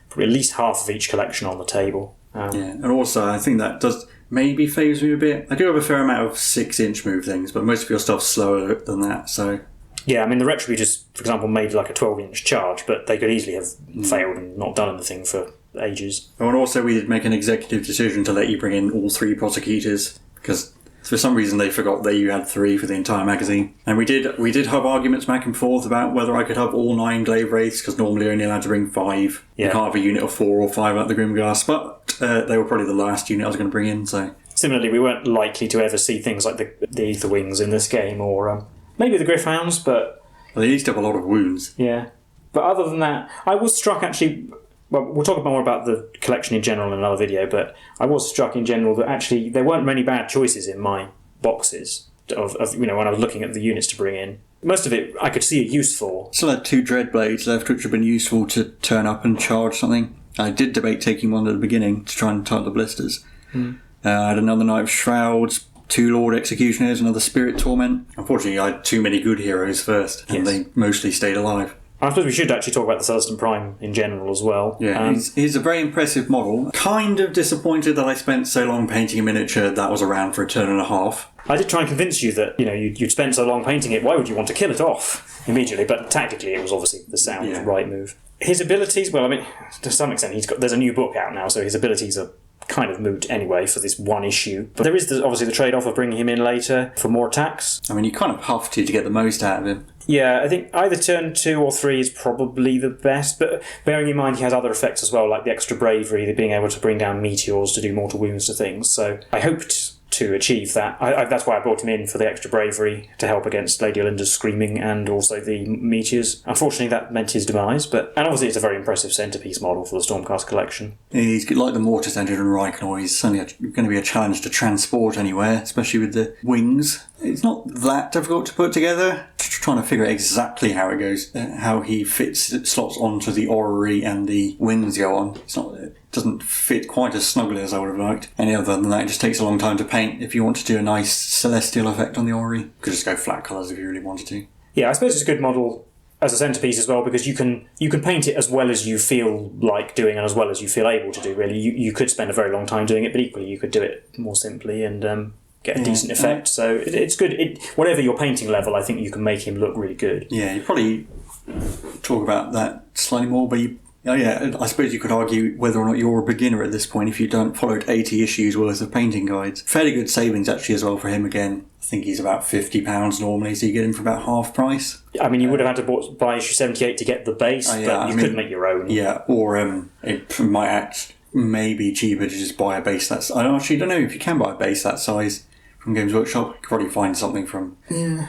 probably at least half of each collection on the table. And also, I think that does maybe favours me a bit. I do have a fair amount of 6-inch move things, but most of your stuff's slower than that, so... Yeah, I mean, the Retributors, for example, made a 12-inch charge, but they could easily have failed and not done anything for ages. Oh, and also we did make an executive decision to let you bring in all 3 prosecutors, because for some reason they forgot that you had 3 for the entire magazine. And we did have arguments back and forth about whether I could have all 9 Glaive Wraiths, because normally you're only allowed to bring 5. Yeah. You can't have a unit of 4 or 5 like the Grimglass, but they were probably the last unit I was going to bring in, so... Similarly, we weren't likely to ever see things like the Ether Wings in this game, or maybe the Gryph-hounds, but... Well, they used to have a lot of wounds. Yeah. But other than that, I was struck, actually... Well, we'll talk more about the collection in general in another video, but I was struck in general that actually there weren't many bad choices in my boxes of when I was looking at the units to bring in. Most of it I could see a use for. Still had 2 Dreadblades left, which would have been useful to turn up and charge something. I did debate taking one at the beginning to try and tighten the blisters. I had another Knight of Shrouds, 2 Lord Executioners, another Spirit Torment. Unfortunately, I had too many good heroes first, and they mostly stayed alive. I suppose we should actually talk about the Celestant-Prime in general as well. Yeah, he's a very impressive model. Kind of disappointed that I spent so long painting a miniature that was around for a turn and a half. I did try and convince you that you'd spent so long painting it, why would you want to kill it off immediately? But tactically it was obviously the sound right move. His abilities, well, I mean, to some extent there's a new book out now, so his abilities are kind of moot anyway for this one issue. But there is obviously the trade-off of bringing him in later for more attacks. I mean, you kind of have to get the most out of him. Yeah, I think either turn 2 or 3 is probably the best, but bearing in mind he has other effects as well, like the extra bravery, the being able to bring down meteors to do mortal wounds to things. So I hoped to achieve that. That's why I brought him in, for the extra bravery to help against Lady Olinda's screaming and also the meteors. Unfortunately, that meant his demise, and obviously it's a very impressive centrepiece model for the Stormcast collection. He's like the Mortis Engine and Reichenoid. He's certainly going to be a challenge to transport anywhere, especially with the wings. It's not that difficult to put together. Just trying to figure out exactly how it goes, how he slots onto the orrery and the wings go on. It doesn't fit quite as snugly as I would have liked. Any other than that, it just takes a long time to paint. If you want to do a nice celestial effect on the orrery, you could just go flat colours if you really wanted to. Yeah, I suppose it's a good model as a centrepiece as well, because you can paint it as well as you feel like doing and as well as you feel able to do, really. You could spend a very long time doing it, but equally you could do it more simply and get a decent effect. So it's good. Whatever your painting level, I think you can make him look really good. Yeah, you probably talk about that slightly more, but I suppose you could argue whether or not you're a beginner at this point if you don't followed 80 issues worth of painting guides. Fairly good savings actually as well for him again. I think he's about £50 normally, so you get him for about half price. I mean, you would have had to buy issue 78 to get the base, but you could make your own. Yeah, or it might act maybe cheaper to just buy a base that size. I actually don't know if you can buy a base that size from Games Workshop. You could probably find something from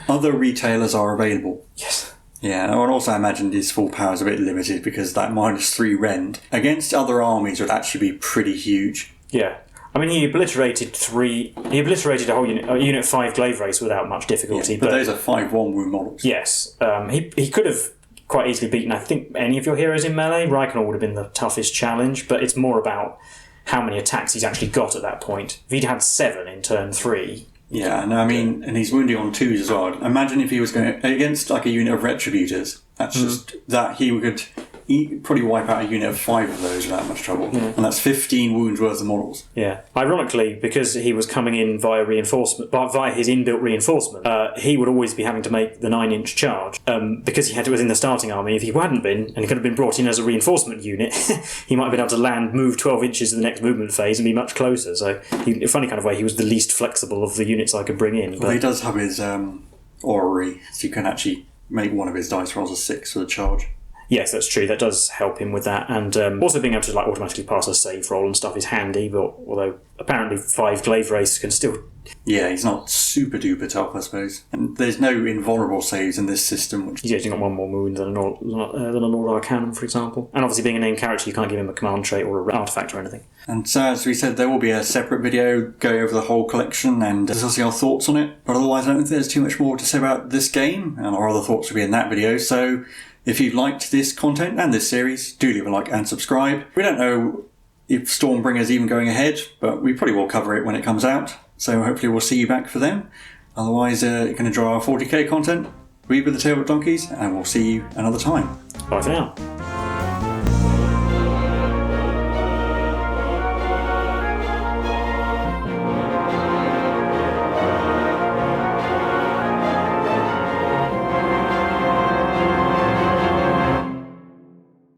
other retailers are available. Yes. Yeah, and also I imagine his full power is a bit limited because that -3 rend against other armies would actually be pretty huge. Yeah. I mean, he obliterated a whole unit 5 Glaive Wraiths without much difficulty. Yeah, but those are 5/1 wound models. Yes. He could have quite easily beaten, I think, any of your heroes in melee. Reichenoid would have been the toughest challenge, but it's more about how many attacks he's actually got at that point. If he'd had 7 in turn 3... Yeah, and I mean, and he's wounding on 2s as well. Imagine if he was going against like a unit of Retributors. That's just that he could probably wipe out a unit of 5 of those without much trouble. Yeah. And that's 15 wounds worth of models. Yeah. Ironically, because he was coming in via reinforcement, via his inbuilt reinforcement, he would always be having to make the 9-inch charge. Because he was in the starting army, if he hadn't been, and he could have been brought in as a reinforcement unit, he might have been able to move 12 inches to the next movement phase and be much closer. So, in a funny kind of way, he was the least flexible of the units I could bring in. Well, he does have his orrery, so you can actually make one of his dice rolls a 6 for the charge. Yes, that's true. That does help him with that. And also being able to like automatically pass a save roll and stuff is handy, but although apparently 5 glaive race can still... Yeah, he's not super duper tough, I suppose. And there's no invulnerable saves in this system. Which... He's actually got 1 more wound than a Lord Arcanum, for example. And obviously being a named character, you can't give him a command trait or an artifact or anything. And so, as we said, there will be a separate video going over the whole collection and discussing our thoughts on it. But otherwise, I don't think there's too much more to say about this game, and our other thoughts will be in that video. So, if you've liked this content and this series, do leave a like and subscribe. We don't know if Stormbringer's even going ahead, but we probably will cover it when it comes out. So hopefully we'll see you back for them. Otherwise, you can enjoy our 40k content. We were the Table Donkeys, and we'll see you another time. Bye for now.